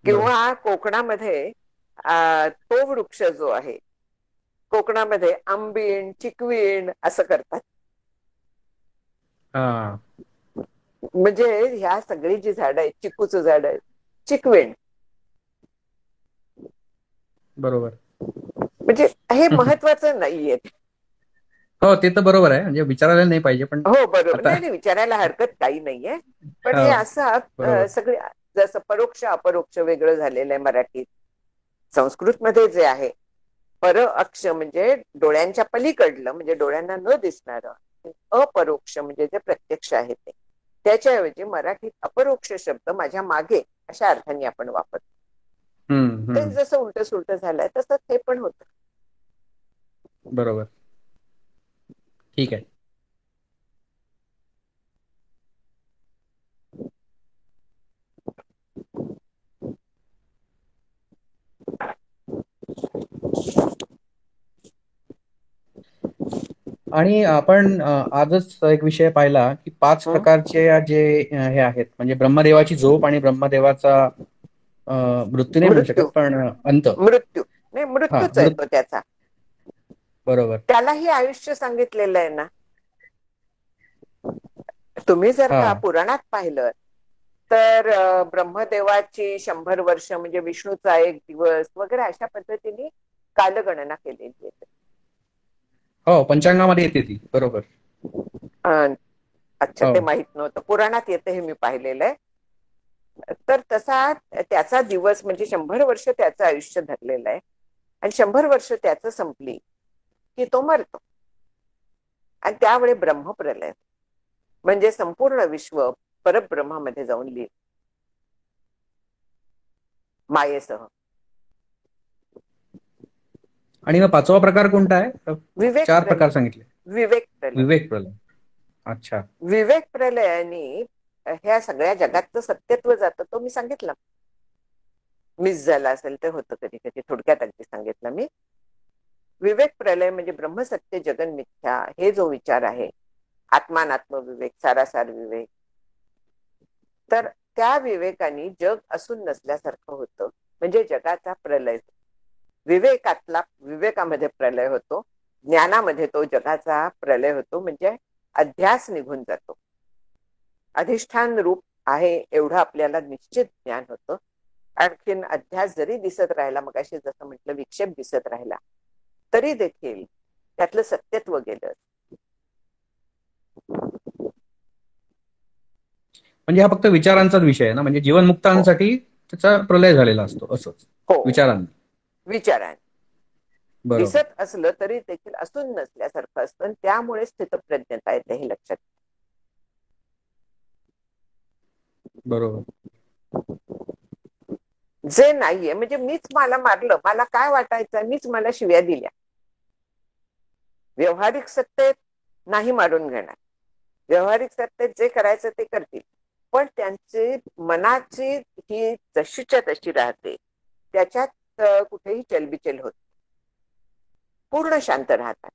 Speaker 2: बरोबर.
Speaker 1: किंवा कोकणामध्ये तो वृक्ष जो आहे, कोकणामध्ये आंबीण चिकवीण असं करतात.
Speaker 2: हा,
Speaker 1: म्हणजे ह्या सगळी जी झाड आहेत, चिकूचं झाड आहे, चिकवीण.
Speaker 2: बरोबर.
Speaker 1: म्हणजे हे महत्वाचं नाहीये.
Speaker 2: हो, ते तर बरोबर आहे, म्हणजे विचारायला नाही पाहिजे, पण
Speaker 1: हो बरोबर,
Speaker 2: आता
Speaker 1: नाही नाही, विचारायला हरकत काही नाहीये. पण हे
Speaker 2: हो,
Speaker 1: असं
Speaker 2: बरोबर.
Speaker 1: सगळे, जसं परोक्ष अपरोक्ष वेगळं झालेलं आहे मराठीत. संस्कृत मध्ये जे आहे पर अक्ष म्हणजे डोळ्यांच्या पलीकडलं, म्हणजे डोळ्यांना न दिसणारं. अपरोक्ष म्हणजे जे प्रत्यक्ष आहे ते. त्याच्याऐवजी मराठीत अपरोक्ष शब्द माझ्या मागे अशा अर्थाने आपण वापरतो.
Speaker 2: हम्म,
Speaker 1: ते
Speaker 2: हम्म.
Speaker 1: जसं उलट सुलट झालंय तसंच हे पण होतं.
Speaker 2: बरोबर. ठीक आहे. आणि आपण आजच एक विषय पाहिला की 5
Speaker 1: हं?
Speaker 2: प्रकारचे जे हे आहेत, म्हणजे ब्रह्मदेवाची झोप आणि ब्रह्मदेवाचा मृत्यू नाही म्हणू शकत,
Speaker 1: मृत्यू.
Speaker 2: पण अंत.
Speaker 1: मृत्यू नाही,
Speaker 2: हा,
Speaker 1: मृत्यूच आहे तो त्याचा.
Speaker 2: बरोबर.
Speaker 1: त्यालाही आयुष्य सांगितलेलं आहे ना. तुम्ही जर
Speaker 2: हा,
Speaker 1: का पुराणात पाहिलं तर ब्रह्मदेवाची 100 वर्ष म्हणजे विष्णूचा 1 दिवस वगैरे अशा पद्धतीने कालगणना केलेली आहे.
Speaker 2: हो, पंचांगामध्ये येते ती, बरोबर.
Speaker 1: अच्छा,
Speaker 2: हो.
Speaker 1: ते माहित नव्हतं, पुराणात येतं हे मी पाहिलेलं आहे. तर तसा त्याचा दिवस म्हणजे 100 वर्ष त्याचं आयुष्य धरलेलं आहे, आणि 100 वर्ष त्याचं संपली की तो मरतो. आणि त्यावेळी ब्रह्मप्रलय म्हणजे संपूर्ण विश्व परब्रह्मामध्ये जाऊन लिहिलं मायेसह.
Speaker 2: आणि मग 5वा प्रकार कोणता आहे?
Speaker 1: विवेक
Speaker 2: 4
Speaker 1: प्रलय.
Speaker 2: प्रकार सांगितले.
Speaker 1: विवेक प्रलय.
Speaker 2: विवेक प्रलय. अच्छा.
Speaker 1: विवेक प्रलयाने ह्या सगळ्या जगातचं सत्यत्व जातं, तो मी सांगितलं. मिस झाला असेल तर होतं कधी कधी. थोडक्यात अगदी सांगितलं मी. विवेक प्रलय म्हणजे ब्रह्मसत्य जगन मिथ्या हे जो विचार आहे, आत्मानात्म विवेक, सारासार विवेक, तर त्या विवेकाने जग असून नसल्यासारखं होतं. म्हणजे जगाचा प्रलय. विवेकामध्ये प्रलय होतो, ज्ञानामध्ये तो जगाचा प्रलय होतो. म्हणजे अध्यास निघून जातो. अधिष्ठान रूप आहे एवढं आपल्याला निश्चित ज्ञान होतं. आणखीन अध्यास जरी दिसत राहिला, मग अशी जसं म्हटलं विक्षेप दिसत राहिला, तरी देखील त्यातलं सत्यत्व गेलं.
Speaker 2: म्हणजे हा फक्त विचारांचाच विषय आहे ना, म्हणजे जीवनमुक्तांसाठी त्याचा प्रलय झालेला असतो असंच
Speaker 1: हो,
Speaker 2: विचारांनी.
Speaker 1: विचाराने
Speaker 2: बरोबर
Speaker 1: दिसत असलं तरी देखील असून नसल्यासारखं असतं. त्यामुळे स्थितप्रज्ञता येते, हे लक्षात.
Speaker 2: बरोबर.
Speaker 1: जे नाहीये म्हणजे मीच मला मारलं, मला काय वाटायचं, मीच मला शिव्या दिल्या. व्यवहारिक सत्तेत नाही मारून घेणार. व्यवहारिक सत्तेत जे करायचं ते करतील, पण त्यांची मनाची ही जशीच्या तशी राहते. त्याच्यात कुठेही चलबिचल होत, पूर्ण शांत राहतात.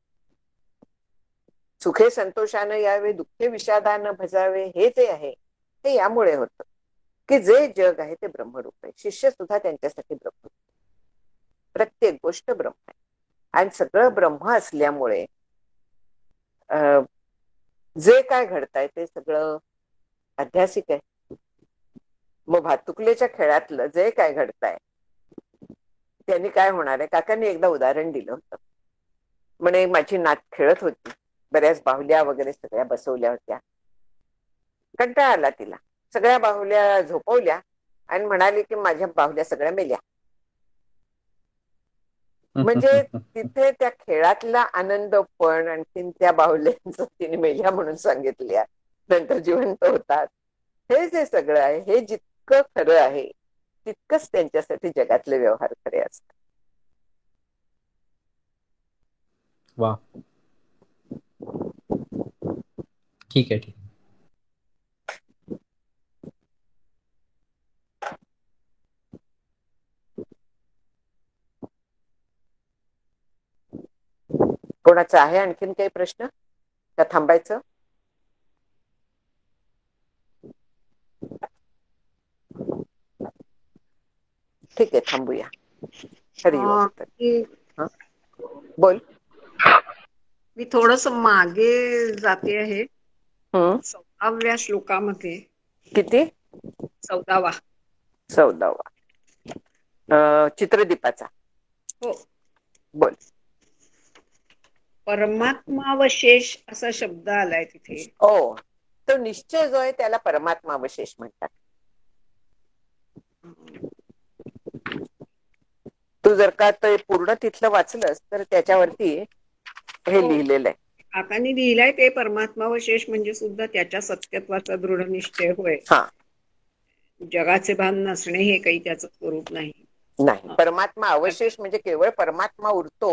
Speaker 1: सुखे संतोषानं यावे, दुःखे विषादानं भजावे, हे जे आहे ते यामुळे होतं की जे जग आहे ते ब्रह्मरूप आहे. शिष्य सुद्धा त्यांच्यासाठी ब्रह्म, प्रत्येक गोष्ट ब्रह्म आहे. आणि सगळं ब्रह्म असल्यामुळे जे काय घडतंय ते सगळं अध्यासिक आहे. मग भातुकलेच्या खेळातलं जे काय घडतंय त्यांनी काय होणार आहे. काकांनी एकदा उदाहरण दिलं होतं. म्हणे माझी नात खेळत होती, बऱ्याच बाहुल्या वगैरे सगळ्या बसवल्या होत्या. कंटाळा आला तिला, सगळ्या बाहुल्या झोपवल्या आणि म्हणाली की माझ्या बाहुल्या सगळ्या मेल्या. म्हणजे तिथे त्या खेळातला आनंद पण आणखीन त्या बाहुल्यांचं तिने मेल्या म्हणून सांगितल्या, नंतर जिवंत होतात, हे जे सगळं आहे हे जितकं खरं आहे तितकंच त्यांच्यासाठी जगातले व्यवहार खरे असतात.
Speaker 2: वा, ठीक आहे.
Speaker 1: कोणाचा आहे आणखीन काही प्रश्न का थांबायचं? ठीक आहे, थांबूया. हरिओम. हा, बोल.
Speaker 3: मी थोडस मागे जाते आहे.
Speaker 1: हम्म.
Speaker 3: 14व्या श्लोकामध्ये.
Speaker 1: किती?
Speaker 3: 14वा.
Speaker 1: 14वा चित्रदीपाचा.
Speaker 3: हो.
Speaker 1: बोल.
Speaker 3: परमात्मावशेष असा शब्द आलाय तिथे.
Speaker 1: हो, तो निश्चय जो आहे त्याला परमात्मावशेष म्हणतात. तू जर का ते पूर्ण तिथलं वाचलंस तर त्याच्यावरती हे लिहिलेलं आहे.
Speaker 3: काकांनी लिहिलंय ते परमात्मावशेष म्हणजे सुद्धा त्याच्या सत्यत्वाचा दृढ निश्चय होय.
Speaker 1: हा,
Speaker 3: जगाचे भान नसणे हे काही त्याचं स्वरूप नाही.
Speaker 1: नाही, परमात्मा अवशेष म्हणजे केवळ परमात्मा उरतो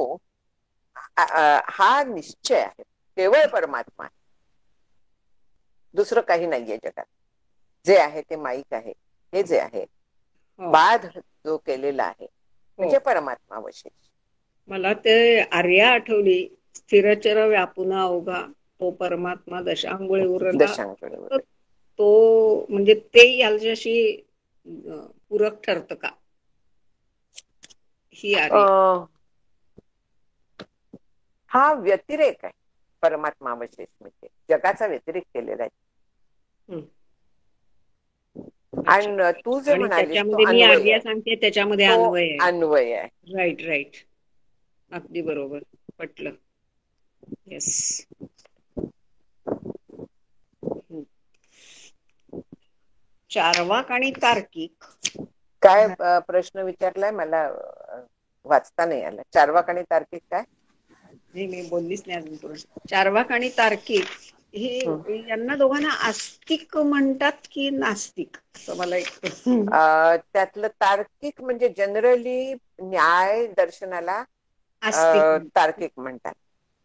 Speaker 1: हा निश्चय आहे. केवळ परमात्मा, दुसरं काही नाहीये जगात. जे आहे ते माईक आहे. हे जे आहे बाध जो केलेला आहे म्हणजे परमात्मा अवशेष.
Speaker 3: मला ते आर्या आठवली. स्थिरचर व्यापुना अवघा तो परमात्मा दशांगुळे उरला. तो म्हणजे ते याच्याशी पूरक ठरत का ही आर्या?
Speaker 1: हा व्यतिरेक आहे. परमात्मा अवशेष म्हणजे जगाचा व्यतिरेक केलेला आहे. आणि तू जे म्हणालीस तो अन्वय आहे.
Speaker 3: सांगते त्याच्यामध्ये अन्वय आहे. राईट राईट, अगदी बरोबर, पटलं. येस. चार्वाक आणि तार्किक.
Speaker 1: काय प्रश्न विचारलाय मला वाचता नाही आला. चार्वाक आणि तार्किक काय?
Speaker 3: नाही, मी बोललीच नाही अजून. चार्वाक आणि तार्किक हे यांना दोघांना आस्तिक म्हणतात की नास्तिक, असं मला एक
Speaker 1: त्यातलं तार्किक म्हणजे जनरली न्याय दर्शनाला तार्किक म्हणतात.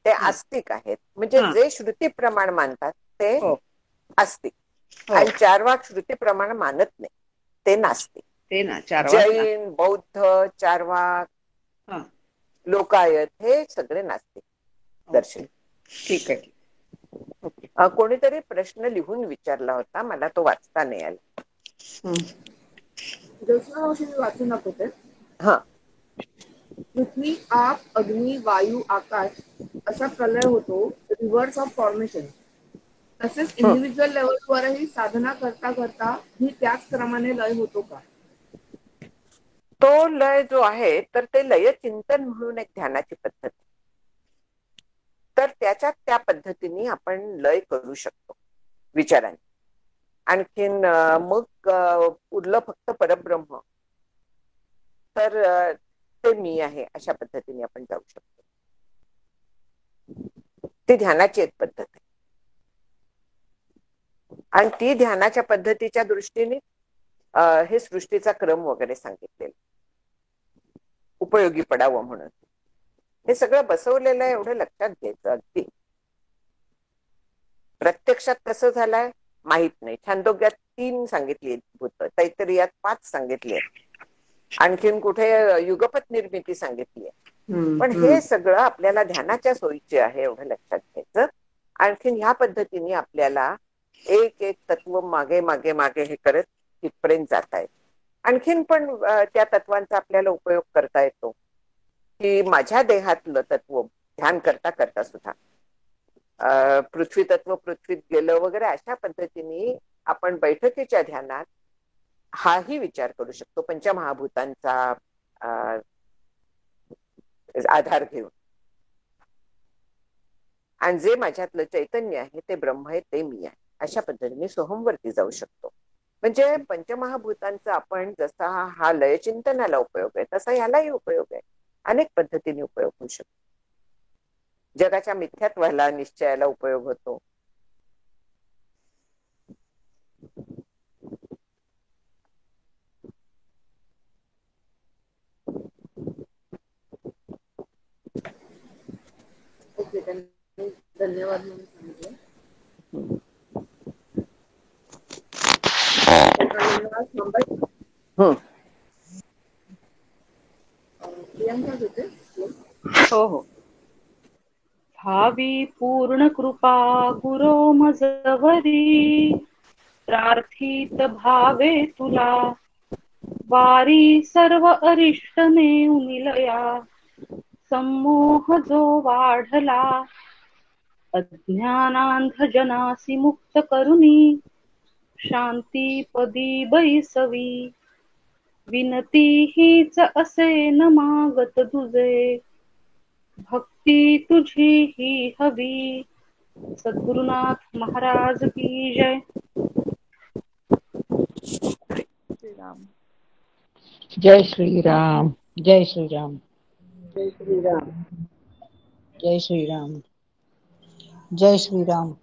Speaker 1: ते आस्तिक आहेत. म्हणजे जे श्रुती प्रमाण मानतात ते आस्तिक. आणि चार्वाक श्रुती प्रमाण मानत नाही, ते नास्तिक.
Speaker 3: ते ना चारवाक ना.
Speaker 1: जैन, बौद्ध, चार्वाक,
Speaker 3: हा,
Speaker 1: लोकायत हे सगळे नास्तिक दर्शन.
Speaker 3: ओके, ठीक आहे.
Speaker 1: कोणीतरी प्रश्न लिहून विचारला होता, मला तो वाचता नाही आला.
Speaker 4: ज्योत्स्ना मी वाचून दाखवते.
Speaker 1: हा.
Speaker 4: पृथ्वी, आग, अग्नी, वायू, आकाश असा प्रलय होतो, रिव्हर्स ऑफ फॉर्मेशन. तसेच इंडिव्हिज्युअल लेवलवरही साधना करता करता ही त्याच क्रमाने लय होतो का?
Speaker 1: तो लय जो आहे तर ते लय चिंतन म्हणून एक ध्यानाची पद्धत, तर त्याच्यात त्या पद्धतीने आपण लय करू शकतो विचाराने. आणखीन मग उरलं फक्त परब्रह्म, तर ते मी आहे अशा पद्धतीने आपण जाऊ शकतो. ती ध्यानाची एक पद्धत आहे आणि ती ध्यानाच्या पद्धतीच्या दृष्टीने हे सृष्टीचा क्रम वगैरे सांगितलेला, उपयोगी पडावं म्हणून हे सगळं बसवलेलं आहे, एवढं लक्षात घ्यायचं. अगदी प्रत्यक्षात कसं झालंय माहित नाही. छांदोग्यात 3 सांगितली भूत, तैत्तरीयात 5 सांगितली आहेत, आणखीन कुठे युगपत निर्मिती सांगितली आहे. पण हे सगळं आपल्याला ध्यानाच्या सोयीचे आहे एवढं लक्षात घ्यायचं. आणखीन ह्या पद्धतीने आपल्याला एक एक तत्व मागे मागे मागे हे करत तिथपर्यंत जाता येत. आणखीन पण त्या तत्वांचा आपल्याला उपयोग करता येतो, की माझ्या देहातलं तत्व ध्यान करता करता सुद्धा पृथ्वी तत्व पृथ्वीत गेलं वगैरे अशा पद्धतीने आपण बैठकीच्या ध्यानात हाही विचार करू शकतो, पंचमहाभूतांचा आधार घेऊन. आणि जे माझ्यातलं चैतन्य आहे ते ब्रह्म आहे, ते मी आहे, अशा पद्धतीने सोहमवरती जाऊ शकतो. म्हणजे पंचमहाभूतांचा आपण जसा हा लयचिंतनाला उपयोग आहे तसा यालाही उपयोग आहे, अनेक पद्धतीने उपयोग होऊ शकतो. जगाच्या मिथ्यात्वाला निश्चयाला उपयोग होतो.
Speaker 4: ओके, त्यांनी धन्यवाद म्हणून सांगितलं. प्रियांका होते.
Speaker 3: हो हो.
Speaker 5: भावी पूर्ण कृपा गुरो मजवरी, प्रार्थित भावे तुला वारी सर्व अरिष्ट नेऊ निलया. संमोह जो वाढला अज्ञानांध जनासी मुक्त करुनी, शांती पदी बैसवी. विनती हीच असे न मागत तुझे, भक्ती तुझी ही हवी. सद्गुरुनाथ महाराज की जय.
Speaker 3: श्रीराम.
Speaker 6: जय श्रीराम. जय श्रीराम.
Speaker 4: जय श्रीराम.
Speaker 6: जय श्रीराम. जय श्रीराम.